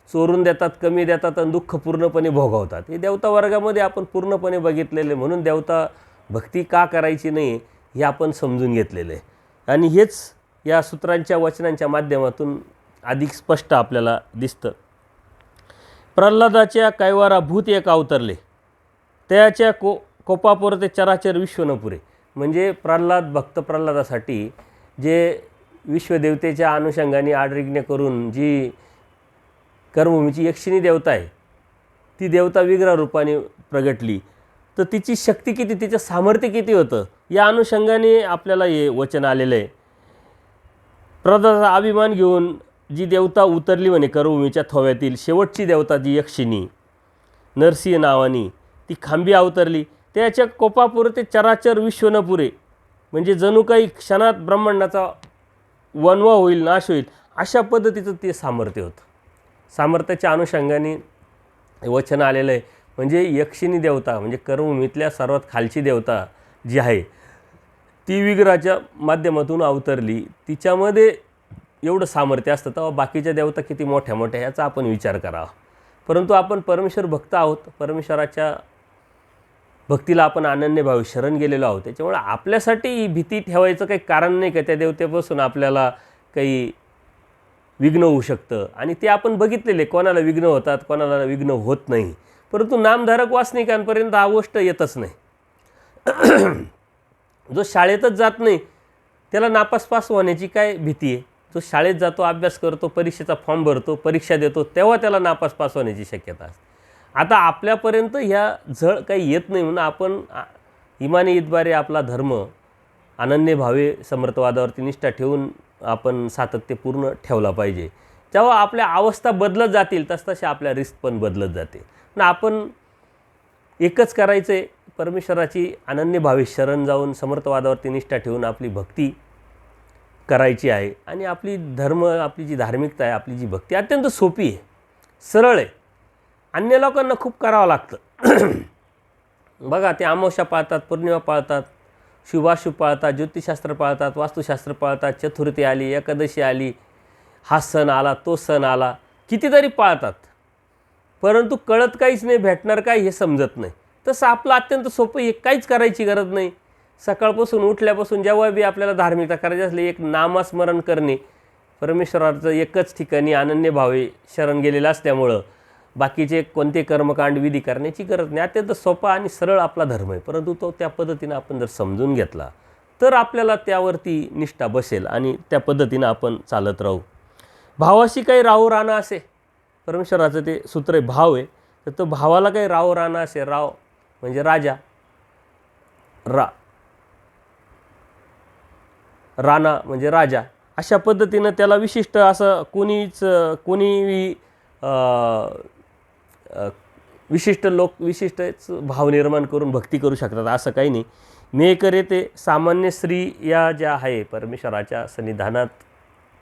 चोरून देतात, कमी देतात आणि दुःख पूर्णपणे भोगवतात. हे देवता वर्गामध्ये आपण पूर्णपणे बघितलेले. म्हणून देवता भक्ती का करायची नाही हे आपण समजून घेतलेलं आहे. आणि हेच या सूत्रांच्या वचनांच्या माध्यमातून अधिक स्पष्ट आपल्याला दिसतं. प्रल्हादाच्या कैवारा भूत एक अवतरले, त्याच्या कोपापुर ते चराचर विश्व न पुरे. म्हणजे भक्त प्रल्हादासाठी जे विश्वदेवतेच्या अनुषंगाने आडरिज्ञ करून जी कर्मभूमीची यक्षिणी देवता आहे, ती देवता विग्रह रूपाने प्रगटली, तर तिची शक्ती किती, तिचं सामर्थ्य किती होतं, या अनुषंगाने आपल्याला हे वचन आलेलं आहे. प्रल्हादाचा अभिमान घेऊन जी देवता उतरली म्हणे कर्मभूमीच्या थव्यातील शेवटची देवता जी यक्षिणी नरसिंह नावानी, ती खांबी अवतरली, त्याच्या कोपापुर ते चराचर विश्व न पुरे. म्हणजे जणू काही क्षणात ब्रह्मांडाचा वनवा होईल, नाश होईल, अशा पद्धतीचं ते सामर्थ्य होतं. सामर्थ्याच्या अनुषंगाने वचन आलेलं आहे. म्हणजे यक्षिणी देवता म्हणजे कर्मभूमीतल्या सर्वात खालची देवता जी आहे, ती विग्रहाच्या माध्यमातून अवतरली. तिच्यामध्ये एवढं सामर्थ्य असतं, तेव्हा बाकीच्या देवता किती मोठ्या मोठ्या ह्याचा आपण विचार करावा. परंतु आपण परमेश्वर भक्त आहोत, परमेश्वराच्या भक्तीला आपण अनन्यभावे शरण गेलेलो आहोत. त्याच्यामुळे आपल्यासाठी भीती ठेवायचं काही कारण नाही का त्या देवतेपासून आपल्याला काही विघ्न होऊ शकतं. आणि ते आपण बघितलेले, कोणाला विघ्न होतात, कोणाला विघ्न होत नाही. परंतु नामधारक वासनिकांपर्यंत हा गोष्ट येतच नाही. जो शाळेतच जात नाही त्याला नापास होण्याची काय भीती आहे. जो शाळेत जातो, अभ्यास करतो, परीक्षेचा फॉर्म भरतो, परीक्षा देतो, तेव्हा त्याला नापास होण्याची शक्यता असते. आता आपल्यापर्यंत ह्या झळ काही येत नाही म्हणून आपण इमानी इतबारे आपला धर्म अनन्यभावे समर्थवादावरती निष्ठा ठेवून आपण सातत्यपूर्ण ठेवला पाहिजे. जेव्हा आपल्या अवस्था बदलत जातील तसतसे आपल्या रिस्क पण बदलत जाते. आणि आपण एकच करायचं आहे, परमेश्वराची अनन्यभावे शरण जाऊन समर्थवादावरती निष्ठा ठेवून आपली भक्ती करायची आहे. आणि आपली आपली जी धार्मिकता आहे, आपली जी भक्ती अत्यंत सोपी आहे, सरळ आहे. अन्य लोकांना खूप करावं लागतं. बघा, ते अमावस्या पाळतात, पौर्णिमा पाळतात, शुभाशुभ पाळतात, ज्योतिषशास्त्र पाळतात, वास्तुशास्त्र पाळतात, चतुर्थी आली, एकादशी आली, हा सण आला, तो सण आला, कितीतरी पाळतात. परंतु कळत काहीच नाही, भेटणार काय हे समजत नाही. तसं आपलं अत्यंत सोपं, हे काहीच करायची गरज नाही. सकाळपासून उठल्यापासून जेव्हा बी आपल्याला धार्मिकता करायची असली, एक नामस्मरण करणे, परमेश्वराचं एकच ठिकाणी अनन्यभावे शरण गेलेलं असल्यामुळं बाकीचे कोणते कर्मकांड विधी करण्याची गरज नाही. अत्यंत सोपा आणि सरळ आपला धर्म आहे. परंतु तो त्या पद्धतीनं आपण जर समजून घेतला तर आपल्याला त्यावरती निष्ठा बसेल आणि त्या पद्धतीनं आपण चालत राहू. भावाशी काही राहू राहणं असे, परमेश्वराचं ते सूत्र आहे, भाव आहे. तर तो भावाला काही राहू राहणं असे, राव म्हणजे राजा, राणा म्हणजे राजा, अशा पद्धतीनं त्याला विशिष्ट असं कोणी विशिष्ट लोक विशिष्ट भाव निर्माण करून भक्ती करू शकतात असं काही नाही. मे करे ते सामान्य स्त्री या ज्या आहे, परमेश्वराच्या सन्निधानात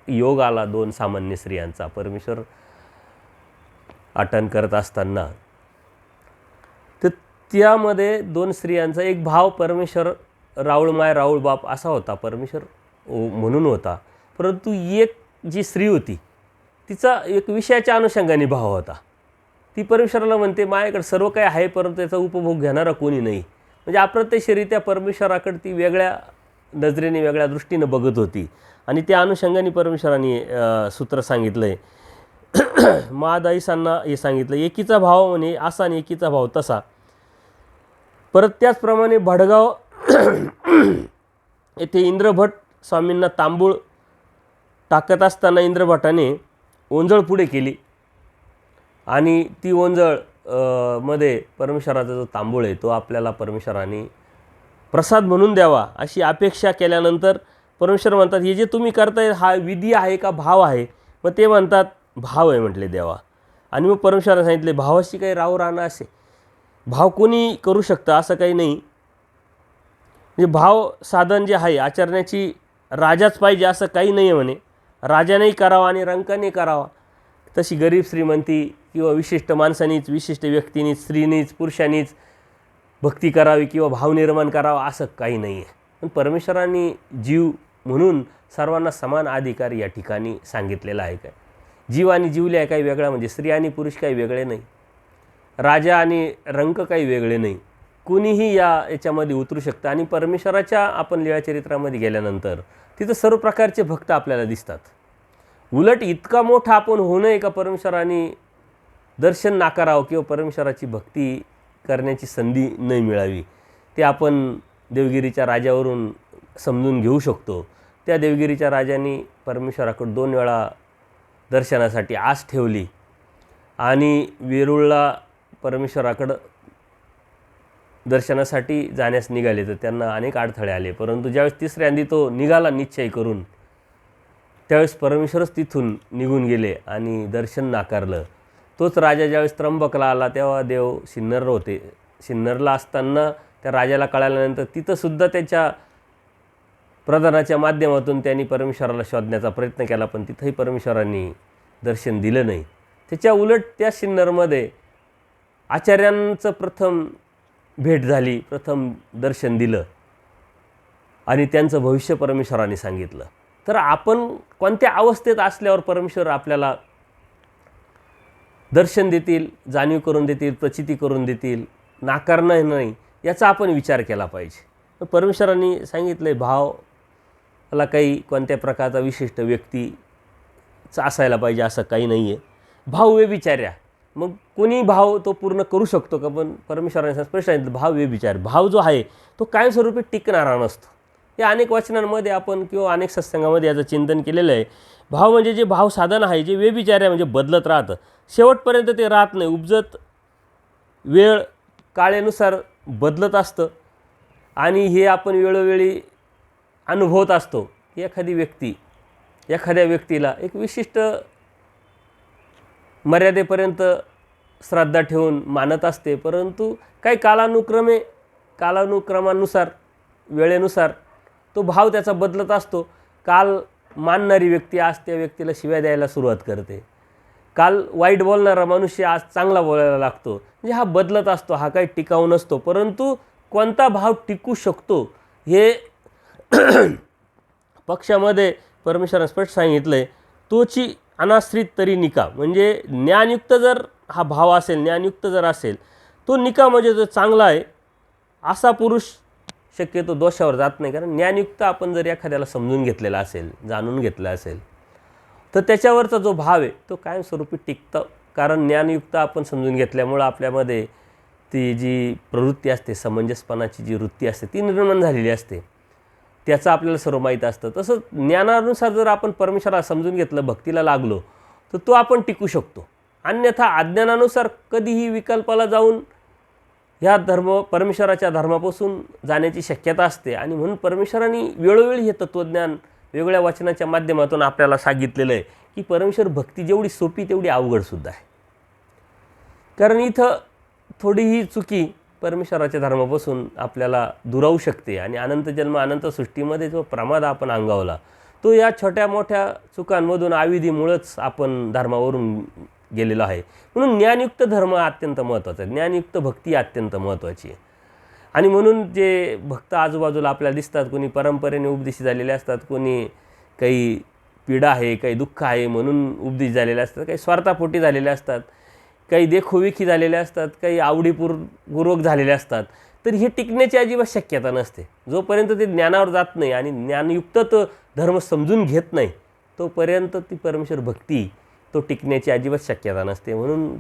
योग आला 2 सामान्य स्त्रियांचा परमेश्वर आठवण करत असताना, तर त्यामध्ये 2 स्त्रियांचा एक भाव परमेश्वर राऊळमाय राऊळ बाप असा होता, परमेश्वर म्हणून होता. परंतु एक जी स्त्री होती तिचा एक विषयाच्या अनुषंगाने भाव होता. ती परमेश्वराला म्हणते, माझ्याकडे सर्व काही आहे परंतु त्याचा उपभोग घेणारा कोणी नाही. म्हणजे अप्रत्यक्षरित्या परमेश्वराकडे ती वेगळ्या नजरेने, वेगळ्या दृष्टीनं बघत होती. आणि त्या अनुषंगाने परमेश्वराने सूत्र सांगितलं आहे. महादाईसांना हे सांगितलं, एकीचा भाव म्हणे असा आणि एकीचा भाव तसा. परत त्याचप्रमाणे भडगाव येथे इंद्रभट स्वामींना तांबूळ टाकत असताना इंद्रभटाने ओंजळ पुढे केली आणि ती ओंजळ मध्ये परमेश्वराचा जो तांबूळ आहे तो आपल्याला परमेश्वराने प्रसाद म्हणून द्यावा अशी अपेक्षा केल्यानंतर परमेश्वर म्हणतात, हे जे तुम्ही करताय हा विधी आहे का भाव आहे? मग ते म्हणतात भाव आहे म्हटले देवा. आणि मग परमेश्वराने सांगितले, भावाशी काही राहू राहणं असे. भाव कोणी करू शकतं असं काही नाही. म्हणजे भाव साधन जे आहे आचरण्याची राजाच पाहिजे असं काही नाही आहे म्हणे. राजानेही करावा आणि रंकाने करावा. तशी गरीब श्रीमंती किंवा विशिष्ट माणसानीच, विशिष्ट व्यक्तीनीच, स्त्रीनीच, पुरुषानीच भक्ती करावी किंवा भाव निर्माण करावा असं काही नाही आहे. पण परमेश्वराने जीव म्हणून सर्वांना समान अधिकार या ठिकाणी सांगितलेला आहे. काय जीव आणि जीवले आहे काही वेगळा, म्हणजे स्त्री आणि पुरुष काही वेगळे नाही, राजा आणि रंक काही वेगळे नाही. कुणीही याच्यामध्ये उतरू शकतं. आणि परमेश्वराच्या आपण लीळाचरित्रामध्ये गेल्यानंतर तिथं सर्व प्रकारचे भक्त आपल्याला दिसतात. उलट इतका मोठा आपण होऊ नये का परमेश्वराने दर्शन नाकारावं किंवा परमेश्वराची भक्ती करण्याची संधी नाही मिळावी, ते आपण देवगिरीच्या राजावरून समजून घेऊ शकतो. त्या देवगिरीच्या राजाने परमेश्वराकडे 2 वेळा दर्शनासाठी आस ठेवली आणि वेरूळला परमेश्वराकडं दर्शनासाठी जाण्यास निघाले, तर त्यांना अनेक अडथळे आले. परंतु ज्यावेळेस तिसऱ्यांदी तो निघाला निश्चय करून, त्यावेळेस परमेश्वरच तिथून निघून गेले आणि दर्शन नाकारलं. तोच राजा ज्यावेळेस त्र्यंबकला आला तेव्हा देव सिन्नरला होते. सिन्नरला असताना त्या राजाला कळाल्यानंतर तिथंसुद्धा त्याच्या प्रधानाच्या माध्यमातून त्यांनी परमेश्वराला शोधण्याचा प्रयत्न केला, पण तिथंही परमेश्वरांनी दर्शन दिलं नाही. त्याच्या उलट त्या सिन्नरमध्ये आचार्यांचं प्रथम भेट झाली, प्रथम दर्शन दिलं आणि त्यांचं भविष्य परमेश्वराने सांगितलं. तर आपण कोणत्या अवस्थेत असल्यावर परमेश्वर आपल्याला दर्शन देतील, जाणीव करून देतील, प्रचिती करून देतील, नाकारणं नाही, याचा आपण विचार केला पाहिजे. परमेश्वरांनी सांगितलं आहे भावाला काही कोणत्या प्रकारचा विशिष्ट व्यक्तीचा असायला पाहिजे असं काही नाही आहे. भाव व्यभिचार्या, मग कोणी भाव तो पूर्ण करू शकतो का? पण परमेश्वराने स्पष्ट सांगितलं भाव व्यभिचार, भाव जो आहे तो कायमस्वरूपी टिकणारा नसतो. या अनेक वचनांमध्ये आपण किंवा अनेक सत्संगामध्ये याचं चिंतन केलेलं आहे. भाव म्हणजे जे भाव साधन आहे, जे व्यभिचार्य म्हणजे बदलत राहतं, शेवटपर्यंत ते राहत नाही, उपजत वेळ काळेनुसार बदलत असतं. आणि हे आपण वेळोवेळी अनुभवत असतो की एखाद्या व्यक्तीला एक विशिष्ट मर्यादेपर्यंत श्रद्धा ठेवून मानत असते, परंतु काही कालानुक्रमानुसार वेळेनुसार तो भाव त्याचा बदलत असतो. काल मानणारी व्यक्ती आज त्या व्यक्तीला शिव्या द्यायला सुरुवात करते, काल वाईट बोलणारा मनुष्य आज चांगला बोलायला लागतो. म्हणजे हा बदलत असतो, हा काही टिकाऊ नसतो. परंतु कोणता भाव टिकू शकतो हे पक्षामध्ये परमेश्वराने स्पष्ट सांगितलं आहे. तोची अनाश्रित तरी निका, म्हणजे ज्ञानयुक्त जर हा भाव असेल, ज्ञानयुक्त जर असेल, तो निका म्हणजे जो चांगला आहे असा पुरुष शक्यतो दोषावर जात नाही. कारण ज्ञानयुक्त आपण जर एखाद्याला समजून घेतलेला असेल, जाणून घेतलं असेल, तर त्याच्यावरचा जो भाव आहे तो कायमस्वरूपी टिकतं. कारण ज्ञानयुक्त आपण समजून घेतल्यामुळं आपल्यामध्ये ती जी प्रवृत्ती असते, समंजसपणाची जी वृत्ती असते ती निर्माण झालेली असते, त्याचं आपल्याला सर्व माहीत असतं. तसंच ज्ञानानुसार जर आपण परमेश्वराला समजून घेतलं, भक्तीला लागलो, तर तो आपण टिकू शकतो. अन्यथा अज्ञानानुसार कधीही विकल्पाला जाऊन ह्या परमेश्वराच्या धर्मापासून जाण्याची शक्यता असते. आणि म्हणून परमेश्वराने वेळोवेळी हे तत्त्वज्ञान वेगवेगळ्या वचनाच्या माध्यमातून आपल्याला सांगितलेलं आहे की परमेश्वर भक्ती जेवढी सोपी तेवढी अवघडसुद्धा आहे. कारण इथं थोडीही चुकी परमेश्वराच्या धर्मापासून आपल्याला दुरावू शकते. आणि अनंत जन्म अनंत सृष्टीमध्ये जो प्रमाद आपण अंगावला, तो या छोट्या मोठ्या चुकांमधून अविधीमुळंच आपण धर्मावरून गेलेलो आहे. म्हणून ज्ञानयुक्त धर्म अत्यंत महत्त्वाचा आहे, ज्ञानयुक्त भक्ती अत्यंत महत्त्वाची आहे. आणि म्हणून जे भक्त आजूबाजूला आपल्याला दिसतात, कोणी परंपरेने उपदेशी झालेले असतात, कोणी काही पीडा आहे, काही दुःख आहे म्हणून उपदेश झालेले असतात, काही स्वार्थापोटी झालेले असतात, काही देखोविखी झालेले असतात, काही आवडीपूर्वक झालेले असतात. तर हे टिकण्याची अजिबात शक्यता नसते. जोपर्यंत ते ज्ञानावर जात नाही आणि ज्ञानयुक्त तो धर्म समजून घेत नाही, तोपर्यंत ती परमेश्वर भक्ती तो टिकण्याची अजिबात शक्यता नसते. म्हणून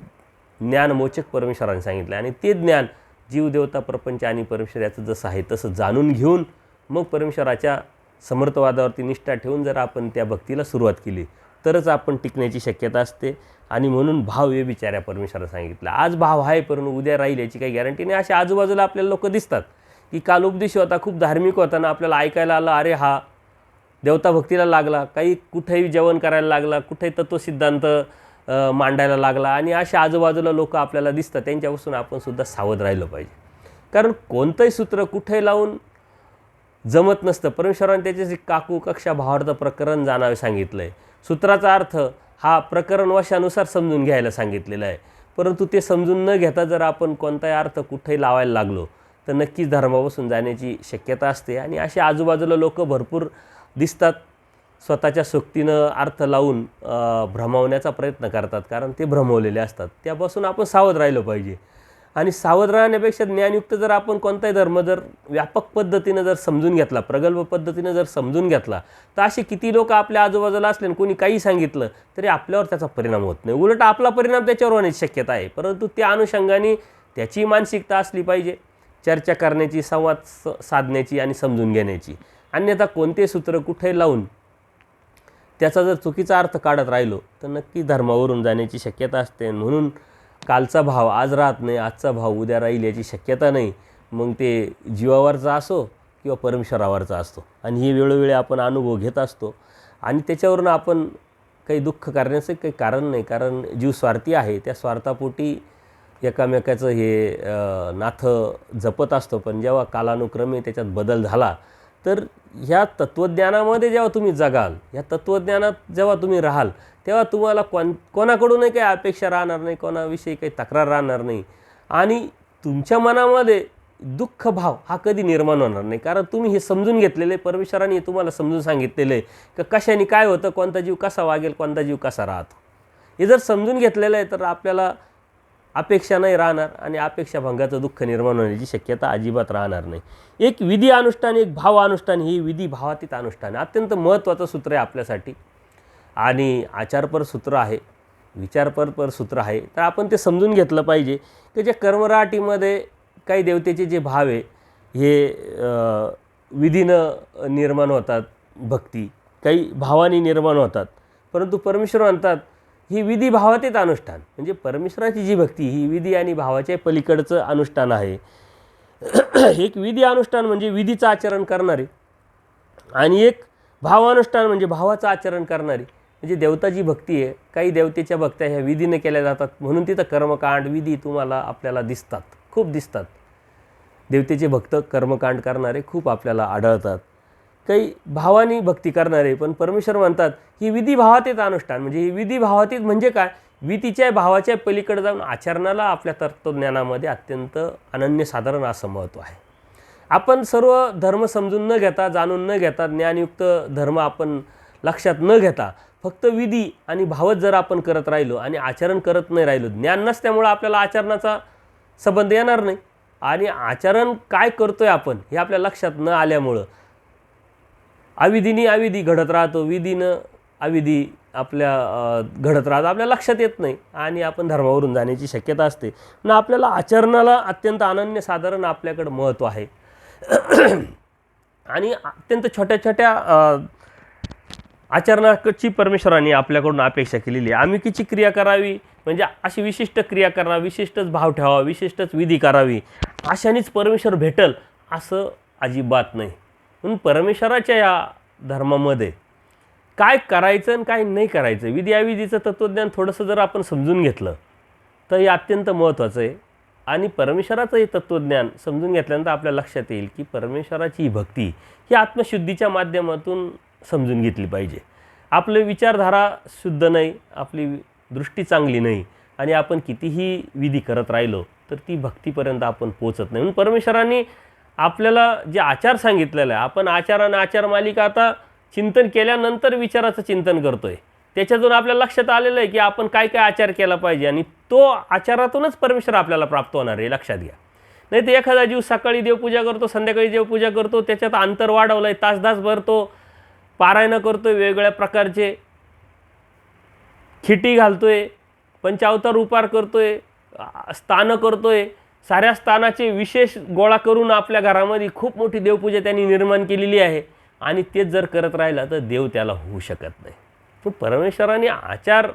ज्ञानमोचक परमेश्वराने सांगितलं. आणि ते ज्ञान जीव, देवता, प्रपंच आणि परमेश्वर याचं जसं आहे तसं जाणून घेऊन मग परमेश्वराच्या समर्थवादावरती निष्ठा ठेवून जर आपण त्या भक्तीला सुरुवात केली तरच आपण टिकण्याची शक्यता असते. आणि म्हणून भाव व्यभिचार्या परमेश्वराने सांगितलं. आज भाव आहे परंतु उद्या राहील याची काही गॅरंटी नाही. अशा आजूबाजूला आपल्याला लोक दिसतात की काल उपदेशी होता, खूप धार्मिक होता ना, आपल्याला ऐकायला आलं अरे हा देवता भक्तीला लागला, काही कुठेही जेवण करायला लागला, कुठेही तत्त्वसिद्धांत मांडायला लागला. आणि अशा आजूबाजूला लोक आपल्याला दिसतात, त्यांच्यापासून आपण सुद्धा सावध राहिलं पाहिजे. कारण कोणतंही सूत्र कुठेही लावून जमत नसतं. परमेश्वराने त्याच्याशी काकू कक्षा भावार्थ प्रकरण जाणावे सांगितलं आहे. सूत्राचा अर्थ हा प्रकरण वशानुसार समजून घ्यायला सांगितलेला आहे. परंतु ते समजून न घेता जर आपण कोणताही अर्थ कुठेही लावायला लागलो तर नक्कीच धर्मापासून जाण्याची शक्यता असते. आणि असे आजूबाजूला लोक भरपूर दिसतात, स्वतःच्या सोक्तीनं अर्थ लावून भ्रमवण्याचा प्रयत्न करतात, कारण ते भ्रमवलेले असतात. त्यापासून आपण सावध राहिलं पाहिजे. आणि सावध राहण्यापेक्षा ज्ञानयुक्त जर आपण कोणताही धर्म जर व्यापक पद्धतीनं जर समजून घेतला, प्रगल्भ पद्धतीनं जर समजून घेतला, तर असे किती लोक आपल्या आजूबाजूला असले आणि कोणी काही सांगितलं तरी आपल्यावर त्याचा परिणाम होत नाही, उलट आपला परिणाम त्याच्यावर होण्याची शक्यता आहे. परंतु त्या अनुषंगाने त्याची मानसिकता असली पाहिजे, चर्चा करण्याची, संवाद साधण्याची आणि समजून घेण्याची. अन्यथा कोणते सूत्र कुठे लावून त्याचा जर चुकीचा अर्थ काढत राहिलो तर नक्की धर्मावरून जाण्याची शक्यता असते. म्हणून कालचा भाव आज राहत नाही, आजचा भाव उद्या राहील याची शक्यता नाही. मग ते जीवावरचा असो किंवा परमेश्वरावरचा असतो. आणि हे वेळोवेळी आपण अनुभव घेत असतो आणि त्याच्यावरून आपण काही दुःख करण्याचं काही कारण नाही, कारण जीव स्वार्थी आहे. त्या स्वार्थापोटी एकामेकाचं हे नातं जपत असतो. पण जेव्हा कालानुक्रमे त्याच्यात बदल झाला तर ह्या तत्त्वज्ञानामध्ये जेव्हा तुम्ही जगाल, ह्या तत्त्वज्ञानात जेव्हा तुम्ही राहाल, तेव्हा तुम्हाला कोणाकडूनही काही अपेक्षा राहणार नाही, कोणाविषयी काही तक्रार राहणार नाही आणि तुमच्या मनामध्ये दुःख भाव हा कधी निर्माण होणार नाही. कारण तुम्ही हे समजून घेतलेले, परमेश्वराने तुम्हाला समजून सांगितलेलं आहे की कशाने काय होतं, कोणता जीव कसा वागेल, कोणता जीव कसा राहतो. हे जर समजून घेतलेलं आहे तर आपल्याला अपेक्षा नाही राहणार आणि अपेक्षाभंगाचं दुःख निर्माण होण्याची शक्यता अजिबात राहणार नाही. एक विधी अनुष्ठान, एक भाव अनुष्ठान, ही विधी भावातीत अनुष्ठान अत्यंत महत्त्वाचं सूत्र आहे आपल्यासाठी. आणि आचारपर सूत्र आहे, विचारपर सूत्र आहे. तर आपण ते समजून घेतलं पाहिजे की जे कर्मराटीमध्ये काही देवतेचे जे भाव आहे हे विधीनं निर्माण होतात, भक्ती काही भावानी निर्माण होतात. परंतु परमेश्वर म्हणतात ही विधी भावातीत अनुष्ठान, म्हणजे परमेश्वराची जी भक्ती ही विधी आणि भावाच्या पलीकडचं अनुष्ठान आहे. एक विधी अनुष्ठान म्हणजे विधीचं आचरण करणारे आणि एक भावानुष्ठान म्हणजे भावाचं आचरण करणारी. म्हणजे देवताची भक्ती आहे, काही देवतेच्या भक्त्या ह्या विधीने केल्या जातात म्हणून तिथं कर्मकांड विधी तुम्हाला आपल्याला दिसतात, खूप दिसतात. देवतेचे भक्त कर्मकांड करणारे खूप आपल्याला आढळतात. काही भावानी भक्ती करणारे, पण परमेश्वर म्हणतात ही विधी भावातीत अनुष्ठान. म्हणजे ही विधी भावातीत म्हणजे काय, विधीच्या भावाच्या पलीकडे जाऊन आचरणाला आपल्या तत्त्वज्ञानामध्ये अत्यंत अनन्यसाधारण असं महत्त्व आहे. आपण सर्व धर्म समजून न घेता, जाणून न घेता, ज्ञानयुक्त धर्म आपण लक्षात न घेता फक्त विधी आणि भावच जर आपण करत राहिलो आणि आचरण करत नाही राहिलो, ज्ञान नसल्यामुळं आपल्याला आचरणाचा संबंध येणार नाही आणि आचरण काय करतोय आपण हे आपल्या लक्षात न आल्यामुळं अविधीने अविधी घडत राहतो, विधीनं अविधी आपल्या घडत राहतो, आपल्या लक्षात येत नाही आणि आपण धर्मावरून जाण्याची शक्यता असते. पण आपल्याला आचरणाला अत्यंत अनन्यसाधारण आपल्याकडं महत्त्व आहे आणि अत्यंत छोट्या छोट्या आचरणाची परमेश्वराने आपल्याकडून अपेक्षा केलेली आहे. आमिकीची क्रिया करावी म्हणजे अशी विशिष्ट क्रिया करावी, विशिष्टच भाव ठेवावा, विशिष्टच विधी करावी, अशानेच परमेश्वर भेटल असं अजिबात नाही. म्हणून परमेश्वराच्या या धर्मामध्ये काय करायचं आणि काय नाही करायचं, विधी अविधीचं तत्त्वज्ञान थोडंसं जर आपण समजून घेतलं तर हे अत्यंत महत्त्वाचं आहे. आणि परमेश्वराचं हे तत्त्वज्ञान समजून घेतल्यानंतर आपल्या लक्षात येईल की परमेश्वराची ही भक्ती ही आत्मशुद्धीच्या माध्यमातून समजून घेतली पाहिजे. आपली विचारधारा शुद्ध नाही, आपली दृष्टी चांगली नाही आणि आपण कितीही विधी करत राहिलो तर ती भक्तीपर्यंत आपण पोचत नाही. म्हणून परमेश्वरांनी आपल्याला जे आचार सांगितलेलं आहे, आपण आचारानं आचार मालिका आता चिंतन केल्यानंतर विचाराचं चिंतन करतोय, त्याच्यातून आपल्या लक्षात आलेलं आहे की आपण काय काय आचार केला पाहिजे आणि तो आचारातूनच परमेश्वर आपल्याला प्राप्त होणार आहे, लक्षात घ्या. नाही तर एखादा जीव सकाळी देवपूजा करतो, संध्याकाळी देवपूजा करतो, त्याच्यात अंतर वाढवलं आहे, तास भर तो पारायण करतोय, वेगवेगळ्या प्रकारचे खिटी घालतोय, पंचावतार उपार करतोय, स्थानं करतोय, साऱ्या स्थानाचे विशेष गोळा करून आपल्या घरामध्ये खूप मोठी देवपूजा त्यांनी निर्माण केलेली आहे आणि तेच जर करत राहिला तर देव त्याला होऊ शकत नाही. पण परमेश्वराने आचार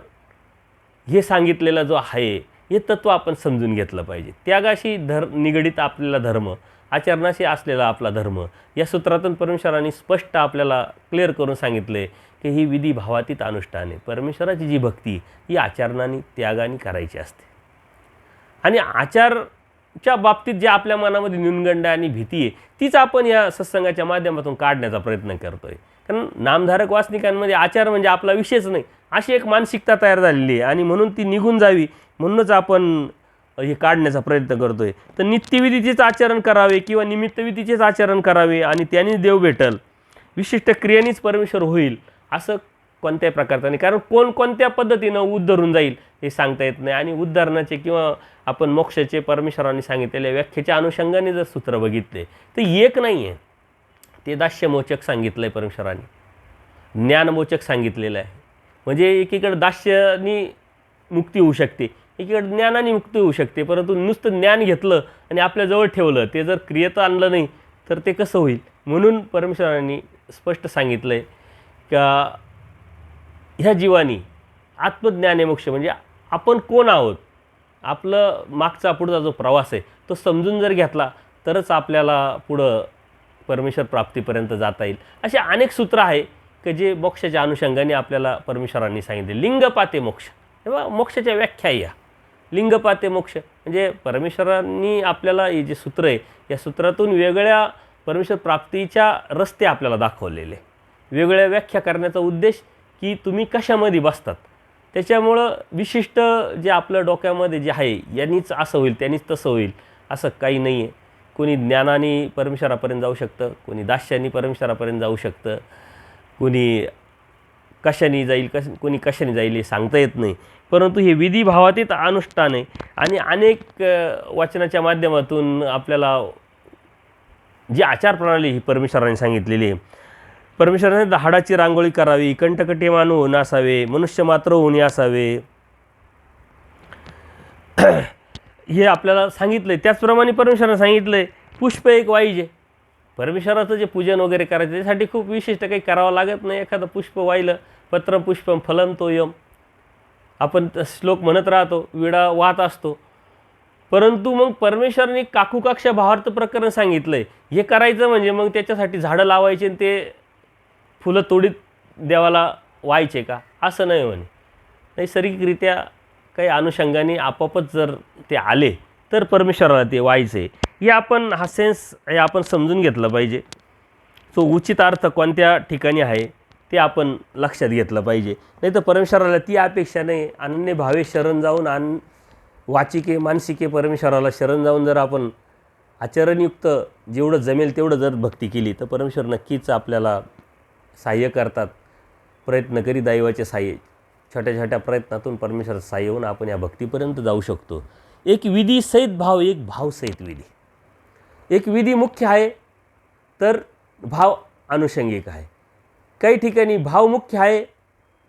हे सांगितलेला जो आहे हे तत्त्व आपण समजून घेतलं पाहिजे. त्यागाशी निगडित आपल्याला धर्म, आचरणाशी असलेला आपला धर्म, या सूत्रातून परमेश्वराने स्पष्ट आपल्याला क्लिअर करून सांगितले की ही विधी भावातीत अनुष्ठाने, परमेश्वराची जी भक्ती ही आचरणाने त्यागाने करायची असते. आणि आचारच्या बाबतीत जे आपल्या मनामध्ये न्यूनगंड आणि भीती आहे तीच आपण या सत्संगाच्या माध्यमातून काढण्याचा प्रयत्न करतो आहे. कारण नामधारक वासनिकांमध्ये आचार म्हणजे आपला विषयच नाही अशी एक मानसिकता तयार झालेली आहे आणि म्हणून ती निघून जावी म्हणूनच आपण हे काढण्याचा प्रयत्न करतो आहे. तर नित्यविधीचेच आचरण करावे किंवा निमित्तविधीचेच आचरण करावे आणि त्यानेच देव भेटल, विशिष्ट क्रियेनेच परमेश्वर होईल असं कोणत्याही प्रकारचा नाही, कारण कोण कोणत्या पद्धतीनं उद्धरून जाईल हे सांगता येत नाही. आणि उद्धारणाचे किंवा आपण मोक्षाचे परमेश्वरांनी सांगितलेल्या व्याख्येच्या अनुषंगाने जर सूत्र बघितले तर एक नाही आहे, ते दास्यमोचक सांगितलं आहे परमेश्वरांनी, ज्ञानमोचक सांगितलेलं आहे. म्हणजे एकीकडे दास्यानी मुक्ती होऊ शकते, एकीकडे ज्ञानाने मुक्ती होऊ शकते. परंतु नुसतं ज्ञान घेतलं आणि आपल्याजवळ ठेवलं, ते जर क्रियेत आणलं नाही तर ते कसं होईल. म्हणून परमेश्वरांनी स्पष्ट सांगितलं आहे का ह्या जीवानी आत्मज्ञाने मोक्ष, म्हणजे आपण कोण आहोत, आपलं मागचा पुढचा जो प्रवास आहे तो समजून जर घेतला तरच आपल्याला पुढं परमेश्वर प्राप्तीपर्यंत जाता येईल. असे अनेक सूत्र आहे की जे मोक्षाच्या अनुषंगाने आपल्याला परमेश्वरांनी सांगितले. लिंगपाते मोक्ष, तेव्हा मोक्षाच्या व्याख्या या लिंगपाते मोक्ष म्हणजे परमेश्वरांनी आपल्याला हे जे सूत्र आहे या सूत्रातून वेगळ्या परमेश्वर प्राप्तीच्या रस्ते आपल्याला दाखवलेले, वेगळ्या व्याख्या करण्याचा उद्देश की तुम्ही कशामध्ये बसतात. त्याच्यामुळं विशिष्ट जे आपल्या डोक्यामध्ये जे आहे यांनीच असं होईल त्यांनीच तसं होईल असं काही नाही आहे. कोणी ज्ञानाने परमेश्वरापर्यंत जाऊ शकतं, कोणी दास्याने परमेश्वरापर्यंत जाऊ शकतं, कोणी कशाने जाईल, कोणी कशाने जाईल हे सांगता येत नाही. परंतु हे विधिभावातीत अनुष्ठान आहे. आणि अनेक वचनाच्या माध्यमातून आपल्याला जी आचारप्रणाली ही परमेश्वराने सांगितलेली आहे. परमेश्वराने हाडाची रांगोळी करावी, कंठकटी मानू होऊन असावे, मनुष्य मात्र होऊन असावे, हे आपल्याला सांगितलं आहे. त्याचप्रमाणे परमेश्वराने सांगितलं आहे पुष्प एक वाहिजे. परमेश्वराचं जे पूजन वगैरे करायचं त्यासाठी खूप विशिष्ट काही करावं लागत नाही. एखादं पुष्प वाहिलं, पत्र पुष्पम फलम तोयम, आपण श्लोक म्हणत राहतो, विडा वाहत असतो. परंतु मग परमेश्वराने काकुकाक्षा भावार्थ प्रकरण सांगितलं आहे. हे करायचं म्हणजे मग त्याच्यासाठी झाडं लावायचे आणि ते फुलं तोडीत देवाला व्हायचे का, असं नाही म्हणे. नैसर्गिकरित्या काही अनुषंगाने आपोआपच जर ते आले तर परमेश्वराला ते व्हायचे. हे आपण हा सेन्स हे आपण समजून घेतलं पाहिजे. तो उचित अर्थ कोणत्या ठिकाणी आहे ते आपण लक्षात घेतलं पाहिजे. नाही तर परमेश्वराला ती अपेक्षा नाही. अनन्य भावे शरण जाऊन वाचिके मानसिके परमेश्वराला शरण जाऊन जर आपण आचरणयुक्त जेवढं जमेल तेवढं जर भक्ती केली तर परमेश्वर नक्कीच आपल्याला सहाय्य करतात. प्रयत्न करी दैवाचे सहाय्य, छोट्या छोट्या प्रयत्नातून परमेश्वराचं सहाय्य होऊन आपण या भक्तीपर्यंत जाऊ शकतो. एक विधी सहित भाव, एक भाव सहित विधी. एक विधी मुख्य आहे तर भाव अनुषंगिक आहे. काही ठिकाणी भाव मुख्य आहे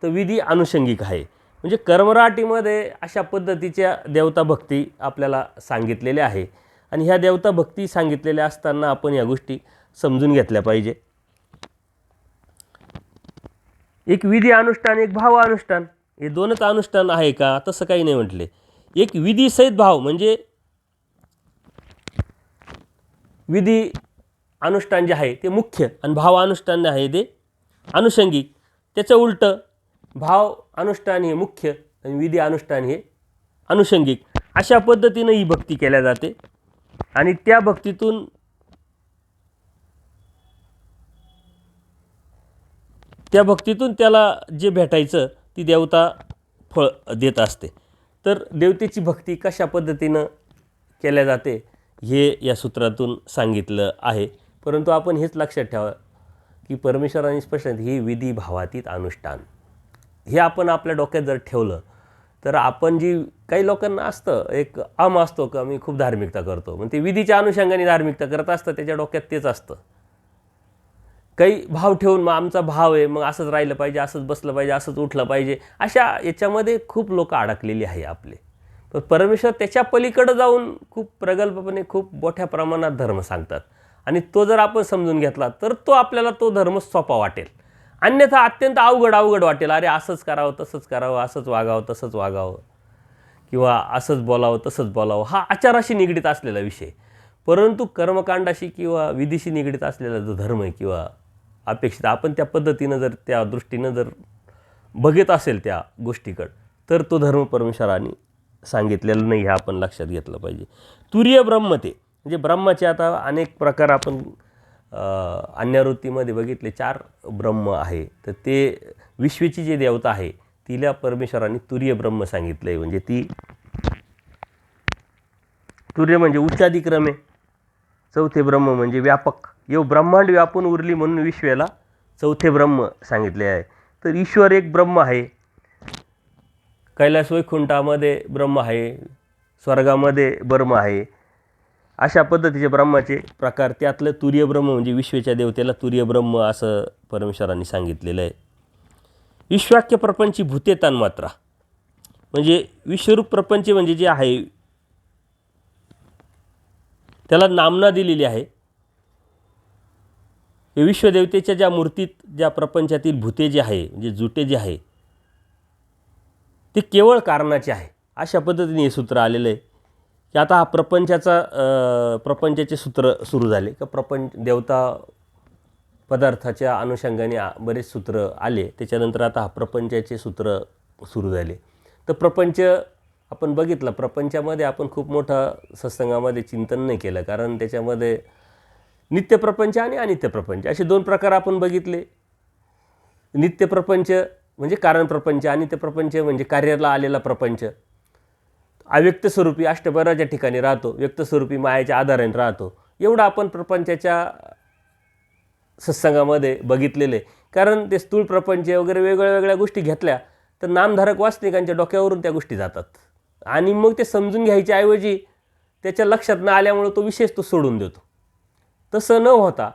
तर विधी अनुषंगिक आहे. म्हणजे कर्मराटीमध्ये अशा पद्धतीच्या देवता भक्ती आपल्याला सांगितलेल्या आहे. आणि ह्या देवता भक्ती सांगितलेल्या असताना आपण या गोष्टी समजून घेतल्या पाहिजे. एक विधी अनुष्ठान, एक भाव अनुष्ठान, हे दोनच अनुष्ठान आहे का, तसं काही नाही म्हटले. एक विधी सहित भाव म्हणजे विधी अनुष्ठान जे आहे ते मुख्य आणि भाव अनुष्ठान आहे ते अनुषंगिक. त्याचं उलटं भाव अनुष्ठान हे मुख्य आणि विधी अनुष्ठान हे अनुषंगिक. अशा पद्धतीनं ही भक्ती केल्या जाते. आणि त्या भक्तीतून त्याला जे भेटायचं ती देवता फळ देत असते. तर देवतेची भक्ती कशा पद्धतीनं केल्या जाते हे या सूत्रातून सांगितलं आहे. परंतु आपण हेच लक्षात ठेवा की परमेश्वराने स्पष्ट ही विधी भावातीत अनुष्ठान हे आपण आपल्या डोक्यात जर ठेवलं तर आपण जी काही लोकांना असतं एक असतो का मी खूप धार्मिकता करतो, मग ते विधीच्या अनुषंगाने धार्मिकता करत असतं, त्याच्या डोक्यात तेच असतं. काही भाव ठेवून मग आमचा भाव आहे, मग असंच राहिलं पाहिजे, असंच बसलं पाहिजे, असंच उठलं पाहिजे, अशा याच्यामध्ये खूप लोक अडकलेली आहे आपले. पण परमेश्वर त्याच्या पलीकडे जाऊन खूप प्रगल्भपणे खूप मोठ्या प्रमाणात धर्म सांगतात. आणि तो जर आपण समजून घेतला तर तो आपल्याला तो धर्म सोपा वाटेल. अन्यथा अत्यंत अवघड वाटेल. अरे असंच करावं, तसंच करावं, असंच वागावं, तसंच वागावं, किंवा असंच बोलावं, तसंच बोलावं, हा आचाराशी निगडीत असलेला विषय. परंतु कर्मकांडाशी किंवा विधीशी निगडीत असलेला जो धर्म आहे किंवा अपेक्षित आपण त्या पद्धतीनं जर त्या दृष्टीनं जर बघत असेल त्या गोष्टीकडं तर तो धर्म परमेश्वराने सांगितलेलं नाही, हे आपण लक्षात घेतलं पाहिजे. तुरीय ब्रह्मते म्हणजे ब्रह्माचे आता अनेक प्रकार आपण अन्यवृत्तीमध्ये बघितले. 4 ब्रह्म आहे. तर ते विश्वेची जी देवता आहे तिला परमेश्वराने तुरीय ब्रह्म सांगितलं आहे. म्हणजे ती तुर्य म्हणजे उच्चाधिक्रमे, चौथे ब्रह्म म्हणजे व्यापक. येऊ ब्रह्मांड व्यापून उरली म्हणून विश्वेला चौथे ब्रह्म सांगितले आहे. तर ईश्वर एक ब्रह्म आहे, कैलास वैकुंठामध्ये ब्रह्म आहे, स्वर्गामध्ये ब्रह्म आहे. अशा पद्धतीचे ब्रह्माचे प्रकार. त्यातलं तुर्य ब्रह्म म्हणजे विश्वेच्या देवतेला तुर्य ब्रह्म असं परमेश्वरांनी सांगितलेलं आहे. विश्वाख्य प्रपंची भूते तन्मात्रा म्हणजे विश्वरूप प्रपंच म्हणजे जे आहे त्याला नामना दिलेली आहे. विश्वदेवतेच्या ज्या मूर्तीत ज्या प्रपंचातील भूते जे आहे म्हणजे जुटे जे आहे ते केवळ कारणाचे आहे. अशा पद्धतीने हे सूत्र आलेलं आहे की आता हा प्रपंचाचे सूत्र सुरू झाले का देवता पदार्थाच्या अनुषंगाने बरेच सूत्र आले. त्याच्यानंतर आता हा प्रपंचाचे सूत्र सुरू झाले. तर प्रपंच आपण बघितलं, प्रपंचामध्ये आपण खूप मोठा सत्संगामध्ये चिंतन नाही केलं, कारण त्याच्यामध्ये नित्य प्रपंच आणि अनित्य प्रपंच असे दोन प्रकार आपण बघितले. नित्य प्रपंच म्हणजे कारण प्रपंच, अनित्य प्रपंच म्हणजे कार्याला आलेला प्रपंच. अव्यक्त स्वरूपी अष्टभैरवाच्या ठिकाणी राहतो, व्यक्त स्वरूपी मायाच्या आधाराने राहतो. एवढं आपण प्रपंचाच्या सत्संगामध्ये बघितलेले. कारण ते स्थूल प्रपंच वगैरे वेगळ्या गोष्टी घेतल्या तर नामधारक वास्तविकांच्या डोक्यावरून त्या गोष्टी जातात आणि मग ते समजून घ्यायच्या ऐवजी त्याच्या लक्षात न आल्यामुळे तो विशेष तो सोडून देतो. तसं न होता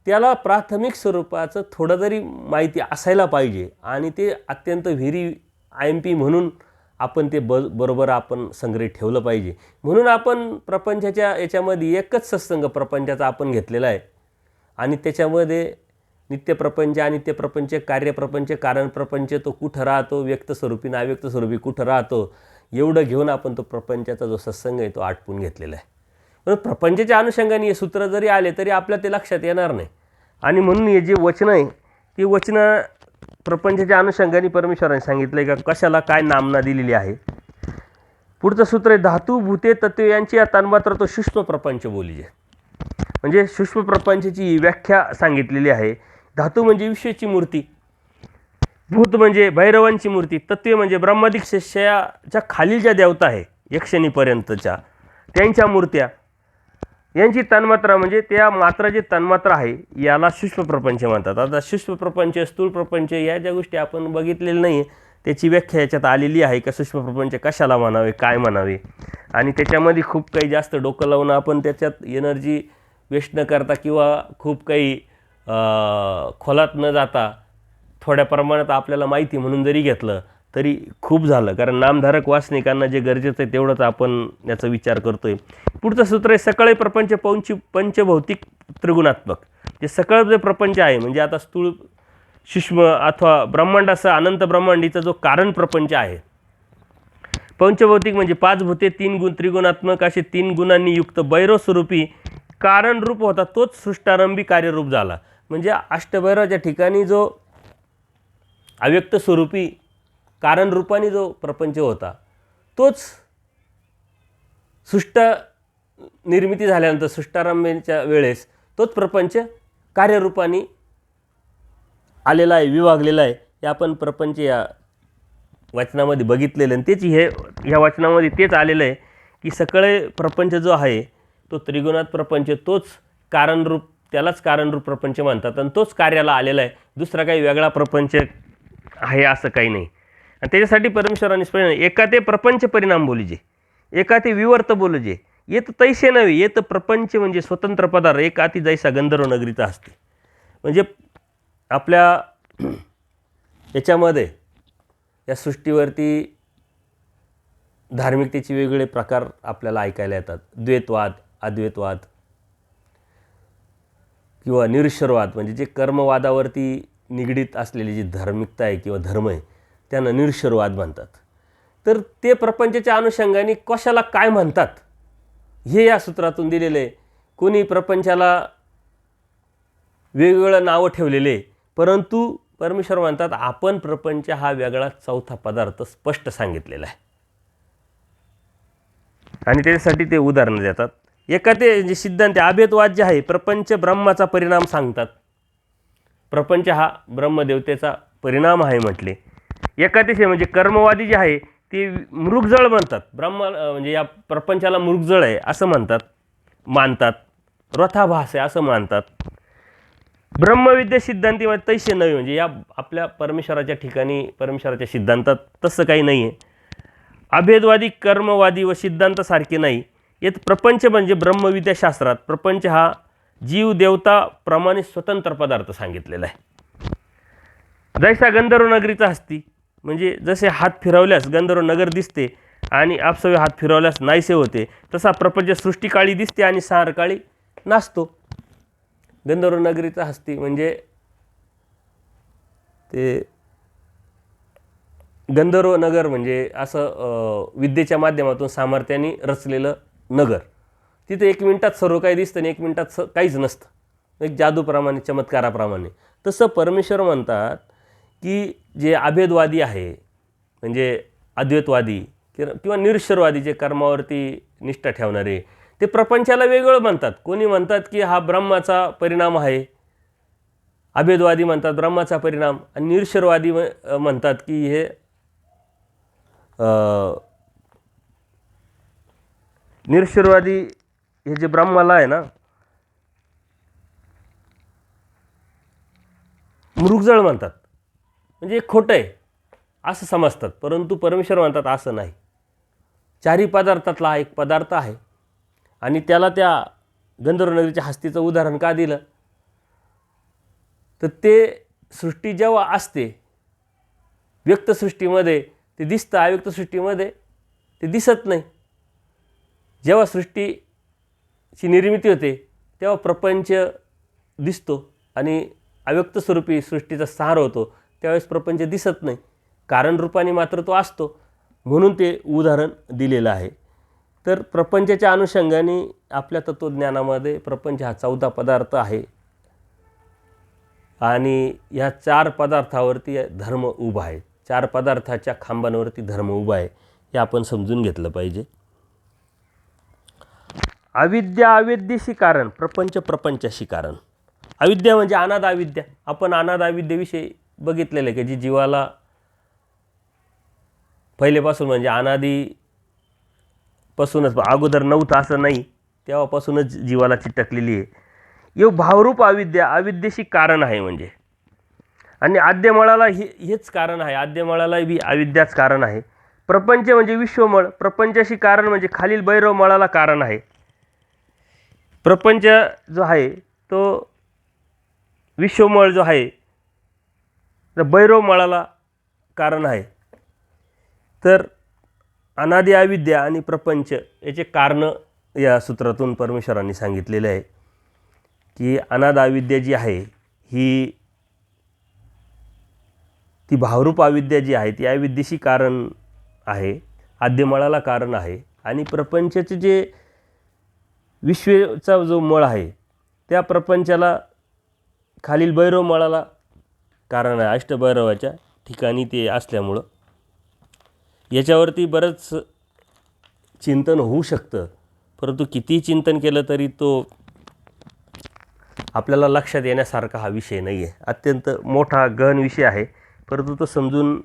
त्याला प्राथमिक स्वरूपाचं थोडं जरी माहिती असायला पाहिजे आणि ते अत्यंत व्हेरी IMP म्हणून आपण ते बरोबर आपण संग्रहित ठेवलं पाहिजे. म्हणून आपण प्रपंचाच्या याच्यामध्ये एकच सत्संग प्रपंचाचा आपण घेतलेला आहे आणि त्याच्यामध्ये नित्य प्रपंच, अनित्य प्रपंच, कार्यप्रपंच, कारण प्रपंच, तो कुठं राहतो, व्यक्त स्वरूपी ना अव्यक्त स्वरूपी कुठं राहतो, एवढं घेऊन आपण तो प्रपंचाचा जो सत्संग आहे तो आटपून घेतलेला आहे. पण प्रपंचाच्या अनुषंगाने हे सूत्र जरी आले तरी आपल्या ते लक्षात येणार नाही. आणि म्हणून हे जे वचनं आहे ती वचनं प्रपंचाच्या अनुषंगाने परमेश्वराने सांगितलं आहे का कशाला काय नामना दिलेली आहे. पुढचं सूत्र आहे धातू भूते तत्व यांची तन्मात्र तो सूक्ष्म प्रपंच बोलीजे. म्हणजे सूक्ष्म प्रपंचाची व्याख्या सांगितलेली आहे. धातू म्हणजे विश्वाची मूर्ती, भूत म्हणजे भैरवांची मूर्ती, तत्व म्हणजे ब्रह्मादिक शिष्याच्या खालील ज्या देवता आहे यक्षिणीपर्यंतच्या त्यांच्या मूर्त्या, यांची तन्मात्रा म्हणजे त्या मात्रा जे तन्मात्रा आहे याला सूक्ष्म प्रपंच म्हणतात. आता सूक्ष्म प्रपंच, स्थूल प्रपंच या ज्या गोष्टी आपण बघितलेल्या नाही त्याची व्याख्या याच्यात आलेली आहे का सूक्ष्म प्रपंच कशाला म्हणावे, काय म्हणावे. आणि त्याच्यामध्ये खूप काही जास्त डोकं लावून आपण त्याच्यात एनर्जी वेस्ट न करता किंवा खूप काही खोलात न जाता थोड्या प्रमाणात आपल्याला माहिती म्हणून जरी घेतलं तरी खूप झालं. कारण नामधारक वासनिकांना जे गरजेचं आहे तेवढंच आपण याचा विचार करतोय. पुढचं सूत्र आहे सकळे प्रपंच पंचभौतिक त्रिगुणात्मक. जे सकळ जे प्रपंच आहे म्हणजे आता स्थूल, सूक्ष्म अथवा ब्रह्मांडासह अनंत ब्रह्मांडीचा जो कारण प्रपंच आहे. पंचभौतिक म्हणजे 5 भूते 3 गुण त्रिगुणात्मक असे 3 गुणांनी युक्त भैरव स्वरूपी कारण रूप होता तोच सृष्टारंभी कार्यरूप झाला. म्हणजे अष्टभैरवाच्या ठिकाणी जो अव्यक्त स्वरूपी कारण रूपाने जो प्रपंच होता तोच सृष्ट निर्मिती झाल्यानंतर सृष्टारंभेच्या वेळेस तोच प्रपंच कार्यरूपाने आलेला आहे, विभागलेला आहे. हे आपण प्रपंच या वचनामध्ये बघितलेलं आणि तेच ह्या वचनामध्ये तेच आलेलं आहे की सगळे प्रपंच जो आहे तो त्रिगुणात प्रपंच तोच कारणरूप, त्यालाच कारणरूप प्रपंच म्हणतात आणि तोच कार्याला आलेला आहे. दुसरा काही वेगळा प्रपंच आहे असं काही नाही. आणि त्याच्यासाठी परमेश्वराने स्पष्ट एका ते प्रपंच परिणाम बोलीजे, एका ते विवर्त बोलजे, येत तैसे नव्हे, येत प्रपंच म्हणजे स्वतंत्र पदार्थ एक अति जैसा गंधर्व नगरीचा असते. म्हणजे आपल्या याच्यामध्ये या सृष्टीवरती धार्मिकतेचे वेगवेगळे प्रकार आपल्याला ऐकायला येतात. द्वैतवाद, अद्वैतवाद किंवा निरीश्वरवाद म्हणजे जे कर्मवादावरती निगडीत असलेली जी धार्मिकता आहे किंवा धर्म आहे त्यांना निरीश्वरवाद म्हणतात. तर ते प्रपंचाच्या अनुषंगाने कशाला काय म्हणतात हे या सूत्रातून दिलेले आहे. कोणी प्रपंचाला वेगवेगळं नावं ठेवलेले, परंतु परमेश्वर म्हणतात आपण प्रपंच हा वेगळा चौथा पदार्थ स्पष्ट सांगितलेला आहे. आणि त्याच्यासाठी ते उदाहरणं देतात. एका ते जे सिद्धांत अभेदवाद जे आहे प्रपंच ब्रह्माचा परिणाम सांगतात. प्रपंच हा ब्रह्मदेवतेचा परिणाम आहे म्हटले. एकातिशय म्हणजे कर्मवादी जे आहे ते मृगजळ म्हणतात. म्हणजे या प्रपंचाला मृगजळ आहे असं म्हणतात, मानतात. रथाभास आहे असं मानतात. ब्रह्मविद्या सिद्धांतीमध्ये तैसे नव्हे, म्हणजे या आपल्या परमेश्वराच्या ठिकाणी परमेश्वराच्या सिद्धांतात तसं काही नाही आहे. अभेदवादी कर्मवादी व सिद्धांतासारखे नाही. यात प्रपंच म्हणजे ब्रह्मविद्याशास्त्रात प्रपंच हा जीव देवता प्रमाणे स्वतंत्र पदार्थ सांगितलेला आहे. जैसा गंधर्व नगरीचा हस्ती, म्हणजे जसे हात फिरवल्यास गंधर्व नगर दिसते आणि आपसवे हात फिरवल्यास नाहीसे होते, तसा प्रपंच सृष्टिकाळी दिसते आणि सारकाळी नाचतो. गंधर्व नगरीचा हस्ती म्हणजे ते गंधर्व नगर म्हणजे असं विद्येच्या माध्यमातून सामर्थ्याने रचलेलं नगर. तिथे 1 मिनिटात सर्व काही दिसतं आणि 1 मिनिटात काहीच नसतं, एक जादूप्रमाणे चमत्काराप्रमाणे. तसं परमेश्वर म्हणतात की जे अभेदवादी आहे म्हणजे अद्वैतवादी किंवा निरीश्वरवादी जे कर्मावरती निष्ठा ठेवणारे ते प्रपंचाला वेगळं म्हणतात. कोणी म्हणतात की हा ब्रह्माचा परिणाम आहे, अभेदवादी म्हणतात ब्रह्माचा परिणाम, आणि निरीश्वरवादी म्हणतात की हे निरीश्वरवादी हे जे ब्रह्माला आहे ना मृगजळ म्हणतात, म्हणजे खोटं आहे असं समजतात. परंतु परमेश्वर म्हणतात असं नाही. चारही पदार्थातला हा एक पदार्थ आहे. आणि त्याला त्या गंधर्वनगरीच्या हस्तीचं उदाहरण का दिलं तर ते सृष्टी जेव्हा असते व्यक्तसृष्टीमध्ये ते दिसतं, अव्यक्तसृष्टीमध्ये ते दिसत नाही. जेव्हा सृष्टीची निर्मिती होते तेव्हा प्रपंच दिसतो आणि अव्यक्त स्वरूपी सृष्टीचा सार होतो, त्यावेळेस प्रपंच दिसत नाही, कारण रूपाने मात्र तो असतो. म्हणून ते उदाहरण दिलेलं आहे. तर प्रपंचाच्या अनुषंगाने आपल्या तत्त्वज्ञानामध्ये प्रपंच हा 14 पदार्थ आहे आणि ह्या 4 पदार्थावरती धर्म उभा आहे. 4 पदार्थाच्या खांबांवरती धर्म उभा आहे, हे आपण समजून घेतलं पाहिजे. अविद्या अविद्येशी कारण, प्रपंच प्रपंचाशी कारण. अविद्या म्हणजे अनाद अविद्या. आपण अनाद अविद्येविषयी बघितलेलं आहे की जी जीवाला पहिलेपासून म्हणजे अनादीपासूनच, अगोदर नव्हतं असं नाही, तेव्हापासूनच जीवाला चिटकलेली आहे. यो भावरूप अविद्या अविद्येशी कारण आहे म्हणजे. आणि आद्यमळाला हेच कारण आहे, आद्यमळाला बी अविद्याच कारण आहे. प्रपंच म्हणजे विश्वमळ, प्रपंचाशी कारण म्हणजे खालील भैरव मळाला कारण आहे. प्रपंच जो आहे तो विश्वमळ जो आहे तर भैरव मळाला कारण आहे. तर अनादि अविद्या आणि प्रपंच याचे कारण या सूत्रातून परमेश्वरांनी सांगितलेले आहे की अनाद अविद्या जी आहे ही ती भावरूप अविद्या जी आहे ती अविद्येशी कारण आहे, आद्यमळाला कारण आहे. आणि प्रपंचाचे जे विश्वचा जो मळ आहे त्या प्रपंचाला खालील भैरव मळाला कारण आहे, अष्टभैरवाच्या ठिकाणी ते असल्यामुळं. याच्यावरती बरंच चिंतन होऊ शकतं, परंतु कितीही चिंतन केलं तरी तो आपल्याला लक्षात येण्यासारखा हा विषय नाही आहे. अत्यंत मोठा गहन विषय आहे, परंतु तो समजून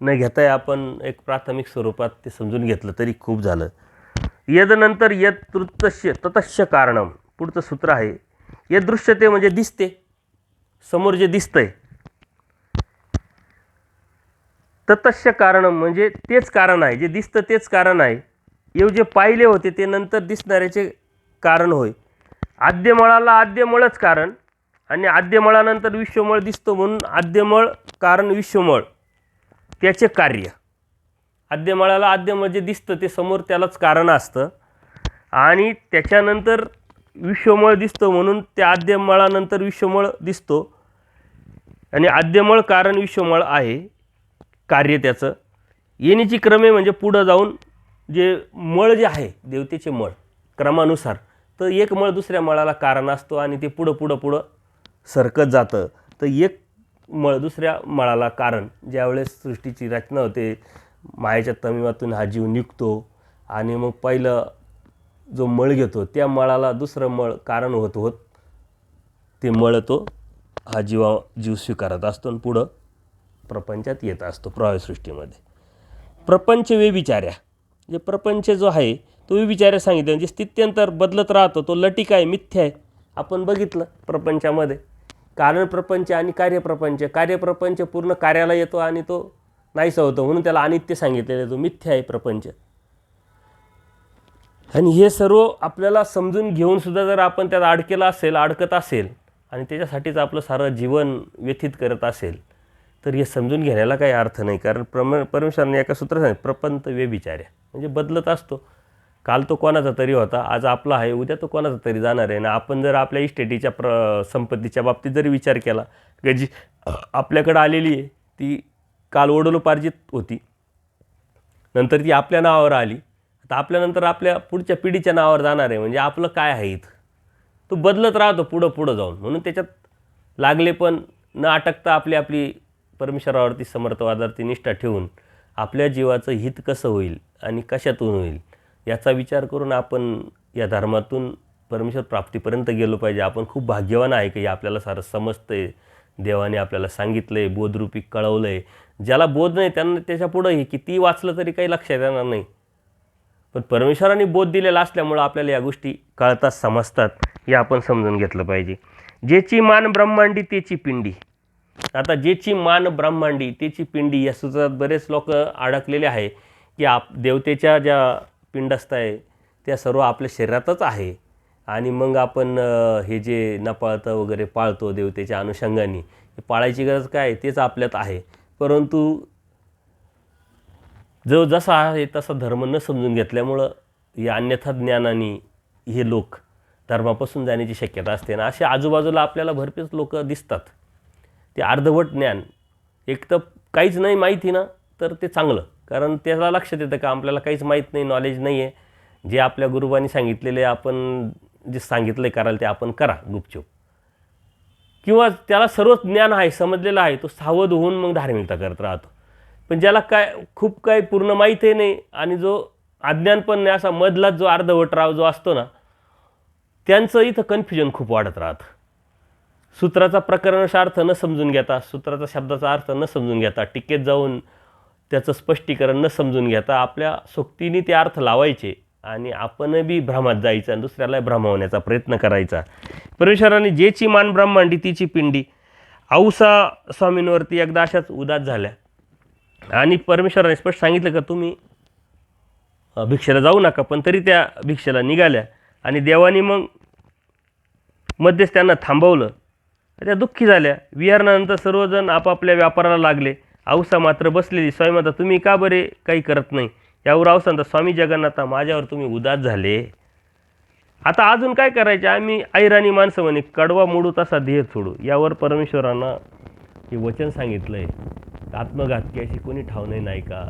न घेताय आपण एक प्राथमिक स्वरूपात ते समजून घेतलं तरी खूप झालं. यदनंतर यद तृतस्य ततश्य कारणम, पुढचं सूत्र आहे. यदृश्यते म्हणजे दिसते, समोर जे दिसतंय. ततश्य कारणम म्हणजे तेच कारण आहे, जे दिसतं तेच कारण आहे. येऊ जे पाहिले होते ते नंतर दिसणाऱ्याचे कारण होय. आद्यमळाला आद्यमळच कारण आणि आद्यमळानंतर विश्वमळ दिसतो, म्हणून आद्यमळ कारण विश्वमळ त्याचे कार्य. आद्यमळाला आद्यमळ जे दिसतं ते समोर त्यालाच कारण असतं आणि त्याच्यानंतर विश्वमळ दिसतो, म्हणून त्या आद्यमळानंतर विश्वमळ दिसतो आणि आद्यमळ कारण विश्वमळ आहे कार्य त्याचं. येण्याची क्रमे म्हणजे पुढं जाऊन जे मळ जे आहे देवतेचे मळ क्रमानुसार, तर एक मळ दुसऱ्या मळाला कारण असतो आणि ते पुढं पुढं पुढं सरकत जातं. तर एक मळ दुसऱ्या मळाला कारण. ज्यावेळेस सृष्टीची रचना होते, मायेच्या तमिमातून हा जीव निघतो आणि मग पहिलं जो मळ घेतो त्या मळाला दुसरं मळ कारण होत होत ते मळ तो हा जीव स्वीकारत असतो आणि पुढं प्रपंचात येत असतो प्रवाहसृष्टीमध्ये. प्रपंच व्यभिचार्या, जे प्रपंच जो आहे तो व्यभिचार्या सांगितलं म्हणजे स्थित्यंतर बदलत राहतो, तो लटिक आहे, मिथ्या आहे. आपण बघितलं प्रपंचामध्ये कारणप्रपंच आणि कार्यप्रपंच. कार्यप्रपंच पूर्ण कार्याला येतो आणि तो नाहीसा होतो, म्हणून त्याला अनित्य सांगितलेलं आहे, तो मिथ्या आहे प्रपंच. आणि हे सर्व आपल्याला समजून घेऊन सुद्धा जर आपण त्यात अडकत असेल आणि त्याच्यासाठीच आपलं सारं जीवन व्यथित करत असेल, तर हे समजून घेण्याला काही अर्थ नाही. कारण परमेश्वराने एका सूत्रात सांगितलं, प्रपंच व्यभिचार्य, म्हणजे बदलत असतो. काल तो कोणाचा तरी होता, आज आपला आहे, उद्या तो कोणाचा तरी जाणार आहे. ना आपण जर आपल्या इस्टेटीच्या संपत्तीच्या बाबतीत जरी विचार केला की जी आपल्याकडं आलेली आहे ती काल वडिलोपार्जित होती, नंतर ती आपल्या नावावर आली, आता आपल्यानंतर आपल्या पुढच्या पिढीच्या नावावर जाणार आहे. म्हणजे आपलं काय आहे इथं, तो बदलत राहतो पुढं जाऊन. म्हणून त्याच्यात लागले पण न अटकता आपली परमेश्वरावरती समर्थवादावरती निष्ठा ठेवून आपल्या जीवाचं हित कसं होईल आणि कशातून होईल याचा विचार करून आपण या धर्मातून परमेश्वर प्राप्तीपर्यंत गेलो पाहिजे. आपण खूप भाग्यवान आहे की आपल्याला सारं समजतं आहे, देवाने आपल्याला सांगितलं आहे, बोधरूपी कळवलं आहे. ज्याला बोध नाही त्यांना त्याच्या पुढं हे किती वाचलं तरी काही लक्षात येणार नाही, पण परमेश्वराने बोध दिलेला असल्यामुळं आपल्याला या गोष्टी कळतात, समजतात. हे आपण समजून घेतलं पाहिजे. ज्याची मान ब्रह्मांडी त्याची पिंडी. आता ज्याची मान ब्रह्मांडी त्याची पिंडी या सूत्रात बरेच लोक अडकलेले आहे की देवतेच्या ज्या पिंडस्थ आहे त्या सर्व आपल्या शरीरातच आहे आणि मग आपण हे जे न पाळतं वगैरे पाळतो देवतेच्या अनुषंगाने, हे पाळायची गरज काय, तेच आपल्यात आहे. परंतु जो जसा आहे तसा धर्म न समजून घेतल्यामुळं या अन्यथा ज्ञानाने हे लोक धर्मापासून जाण्याची शक्यता असते. ना असे आजूबाजूला आपल्याला भरपूर लोक दिसतात, ते अर्धवट ज्ञान. एक तर काहीच नाही माहिती ना तर ते चांगलं, कारण त्याला लक्षात येतं का आपल्याला काहीच माहीत नाही, नॉलेज नाही आहे. जे आपल्या गुरुबांनी सांगितलेले आपण जे सांगितलं कराल ते आपण करा गुपचूप, किंवा त्याला सर्वच ज्ञान आहे, समजलेलं आहे, तो सावध होऊन मग धार्मिकता करत राहतो. पण ज्याला खूप काही पूर्ण माहिती नाही आणि जो अज्ञान पण नाही, असा मधलाच जो अर्धवट राव जो असतो ना, त्यांचं इथं कन्फ्युजन खूप वाढत राहतं. सूत्राचा प्रकरणाचा अर्थ न समजून घेता, सूत्राचा शब्दाचा अर्थ न समजून घेता, टीकेत जाऊन त्याचं स्पष्टीकरण न समजून घेता आपल्या सोक्तीने ते अर्थ लावायचे आणि आपण बी भ्रमात जायचं आणि दुसऱ्याला भ्रमावण्याचा प्रयत्न करायचा. परमेश्वराने ज्याची मान ब्रह्मांडी तिची पिंडी. औसा स्वामींवरती एकदा अशाच उदास झाल्या आणि परमेश्वराने स्पष्ट सांगितलं का तुम्ही भिक्षेला जाऊ नका, पण तरी त्या भिक्षेला निघाल्या आणि देवाने मग मध्येच त्यांना थांबवलं. त्या दुःखी झाल्या. विहारानंतर सर्वजण आपापल्या व्यापाराला लागले. औसा मात्र बसलेली. स्वामी म्हणतात, तुम्ही का बरे काही करत नाही? यावर औसा म्हणतात, स्वामी जगन्नाथा, माझ्यावर तुम्ही उदास झाले, आता अजून काय करायचे? आम्ही ऐराणी माणसं म्हणे, कडवा मोडू तसा देह सोडू. यावर परमेश्वरानं हे वचन सांगितलं आहे, आत्मघातकी अशी कोणी ठावणे नाही का?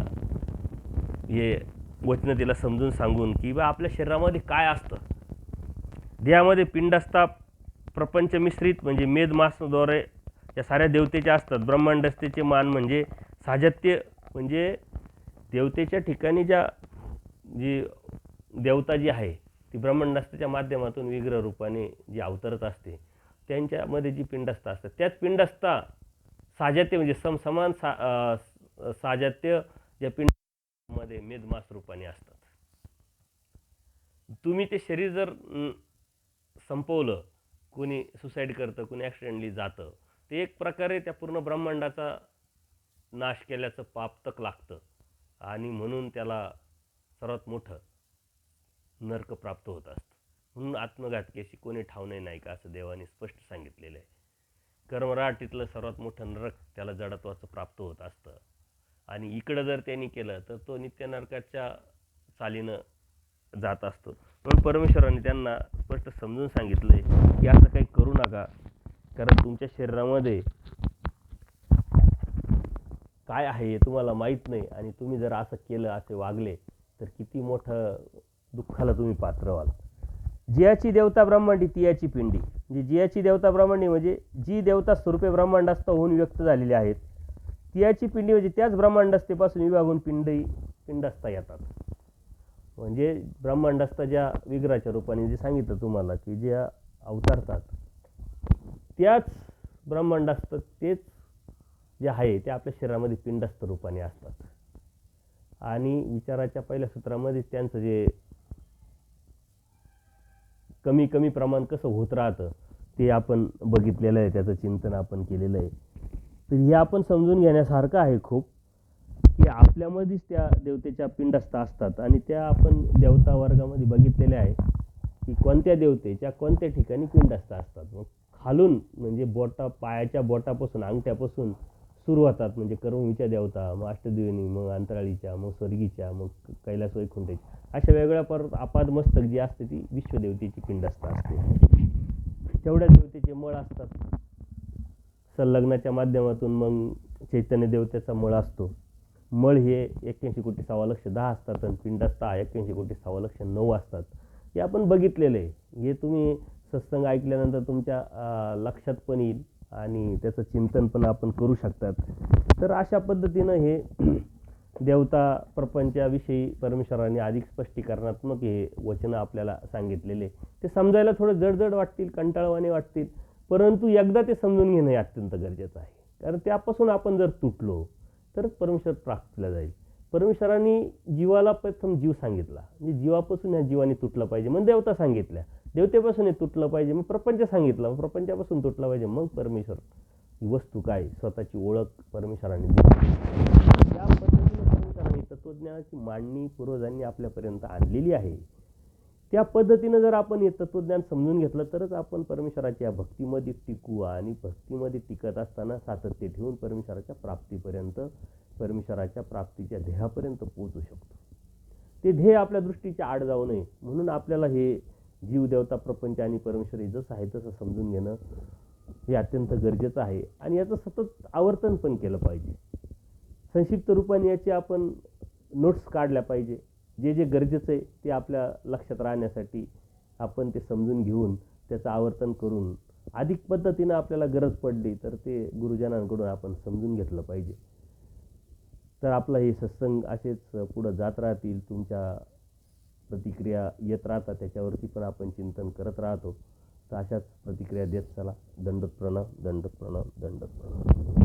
हे वचन तिला समजून सांगून की बा आपल्या शरीरामध्ये काय असतं. देहामध्ये पिंड असतात, प्रपंच मिश्रित म्हणजे मेद मासद्वारे या साऱ्या देवतेच्या असतात. ब्रह्मांडस्थेचे मान म्हणजे साजत्य, म्हणजे देवतेच्या ठिकाणी जी देवता जी आहे ती ब्रह्मांडस्थेच्या माध्यमातून विग्रह रूपाने जी अवतरत असते, त्यांच्यामध्ये जी पिंडस्थ असतात, त्याच पिंडस्था साजत्य म्हणजे समान साजत्य या पिंडामध्ये मेदमास रूपाने असतात. तुम्ही ते शरीर जर संपवलं, कोणी सुसाईड करतं, कोणी ॲक्सिडेंटली जातं, ते एक प्रकारे त्या पूर्ण ब्रह्मांडाचा नाश केल्याचं पाप तक लागतं आणि म्हणून त्याला सर्वात मोठं नरक प्राप्त होत असतं. म्हणून आत्मघातकी अशी कोणी ठावणे नाही का, असं देवाने स्पष्ट सांगितलेलं आहे. कर्मराटीतलं सर्वात मोठं नरक त्याला जडत्वाचं प्राप्त होत असतं आणि इकडं जर त्यांनी केलं तर तो नित्य नरकाच्या चालीनं जात असतो. म्हणून परमेश्वराने त्यांना स्पष्ट समजून सांगितलं आहे की असं काही करू नका, कारण तुमच्या शरीरामध्ये काय आहे हे तुम्हाला माहीत नाही आणि तुम्ही जर असं केलं, असे वागले तर किती मोठं दुःखाला तुम्ही पात्र व्हाल. जियाची देवता ब्रह्मांडी तियाची पिंडी. म्हणजे जियाची देवता ब्रह्मांडी म्हणजे जी देवता स्वरूपे ब्रह्मांडस्थ होऊन व्यक्त झालेली आहेत, तियाची पिंडी म्हणजे त्याच ब्रह्मांडस्थेपासून विभागून पिंडस्थ येतात. म्हणजे ब्रह्मांडस्थ ज्या विग्रहाच्या रूपाने जे सांगितलं तुम्हाला की जे अवतरतात, त्याच ब्रह्मांडस्थ तेच जे आहे ते आपल्या शरीरामध्ये पिंडस्थ रूपाने असतात. आणि विचाराच्या पहिल्या सूत्रामध्ये त्यांचं जे कमी प्रमाण कसं होत राहतं ते आपण बघितलेलं आहे, त्याचं चिंतन आपण केलेलं आहे. तर हे आपण समजून घेण्यासारखं आहे खूप, की आपल्यामध्येच त्या देवतेच्या पिंडस्थ असतात आणि त्या आपण देवता वर्गामध्ये बघितलेल्या आहे की कोणत्या देवतेच्या कोणत्या ठिकाणी पिंडस्थ असतात. मग खालून म्हणजे पायाच्या बोटापासून अंगठ्यापासून सुरू होतात, म्हणजे कर्मवीच्या देवता, मग अष्टदेवनी, मग अंतराळीच्या, मग स्वर्गीच्या, मग कैलास वैकुंठाची, अशा वेगळ्या परत आपाद मस्तक जी असते ती विश्वदेवतेची पिंडस्थ असते. तेवढ्या देवतेचे मळ असतात. संलग्नाच्या माध्यमातून मग चैतन्य देवतेचा मळ असतो. मळ हे 81,10 असतात आणि पिंडस्थ 81,9 असतात. हे आपण बघितलेलं आहे. हे तुम्ही सत्संग ऐकल्यानंतर तुमच्या लक्षात पण येईल आणि त्याचं चिंतन पण आपण करू शकतात. तर अशा पद्धतीनं हे देवता प्रपंचाविषयी परमेश्वरांनी अधिक स्पष्टीकरणात्मक हे वचनं आपल्याला सांगितलेले. ते समजायला थोडं जडजड वाटतील, कंटाळवाणे वाटतील, परंतु एकदा ते समजून घेणं हे अत्यंत गरजेचं आहे. कारण त्यापासून आपण जर तुटलो तरच परमेश्वर प्राप्तीला जाईल. परमेश्वरांनी जीवाला प्रथम जीव सांगितला, म्हणजे जीवापासून ह्या जीवाने तुटलं पाहिजे, मग देवता सांगितल्या, देवतेपासून हे तुटलं पाहिजे, मग प्रपंच सांगितलं, मग प्रपंचापासून तुटलं पाहिजे, मग परमेश्वर ही वस्तू काय, स्वतःची ओळख परमेश्वरांनी दिली. त्या पद्धतीने परमेश्वरांनी तत्त्वज्ञानाची मांडणी पूर्वजांनी आपल्यापर्यंत आणलेली आहे. त्या पद्धतीनं जर आपण हे तत्त्वज्ञान समजून घेतलं तरच आपण परमेश्वराच्या भक्तीमध्ये टिकू आणि भक्तीमध्ये टिकत असताना सातत्य ठेवून परमेश्वराच्या प्राप्तीपर्यंत, परमेश्वराच्या प्राप्तीच्या ध्येयापर्यंत पोहोचू शकतो. ते ध्येय आपल्या दृष्टीच्या आड जाऊ नये म्हणून आपल्याला हे जीव, देवता, प्रपंच आणि परमेश्वर हे जसं आहे तसं समजून घेणं हे अत्यंत गरजेचं आहे आणि याचं सतत आवर्तन पण केलं पाहिजे. संक्षिप्त रूपाने याचे आपण नोट्स काढल्या पाहिजे. जे जे गरजेचं आहे ते आपल्या लक्षात राहण्यासाठी आपण ते समजून घेऊन त्याचं आवर्तन करून अधिक पद्धतीनं आपल्याला गरज पडली तर ते गुरुजनांकडून आपण समजून घेतलं पाहिजे. तर आपलं हे सत्संग असेच पुढं जात राहतील. तुमच्या प्रतिक्रिया येत राहतात, त्याच्यावरती पण आपण चिंतन करत राहतो. तर अशाच प्रतिक्रिया देत चला. दंडोत प्रणाम, दंडोत प्रणाम, दंडोत प्रणाम.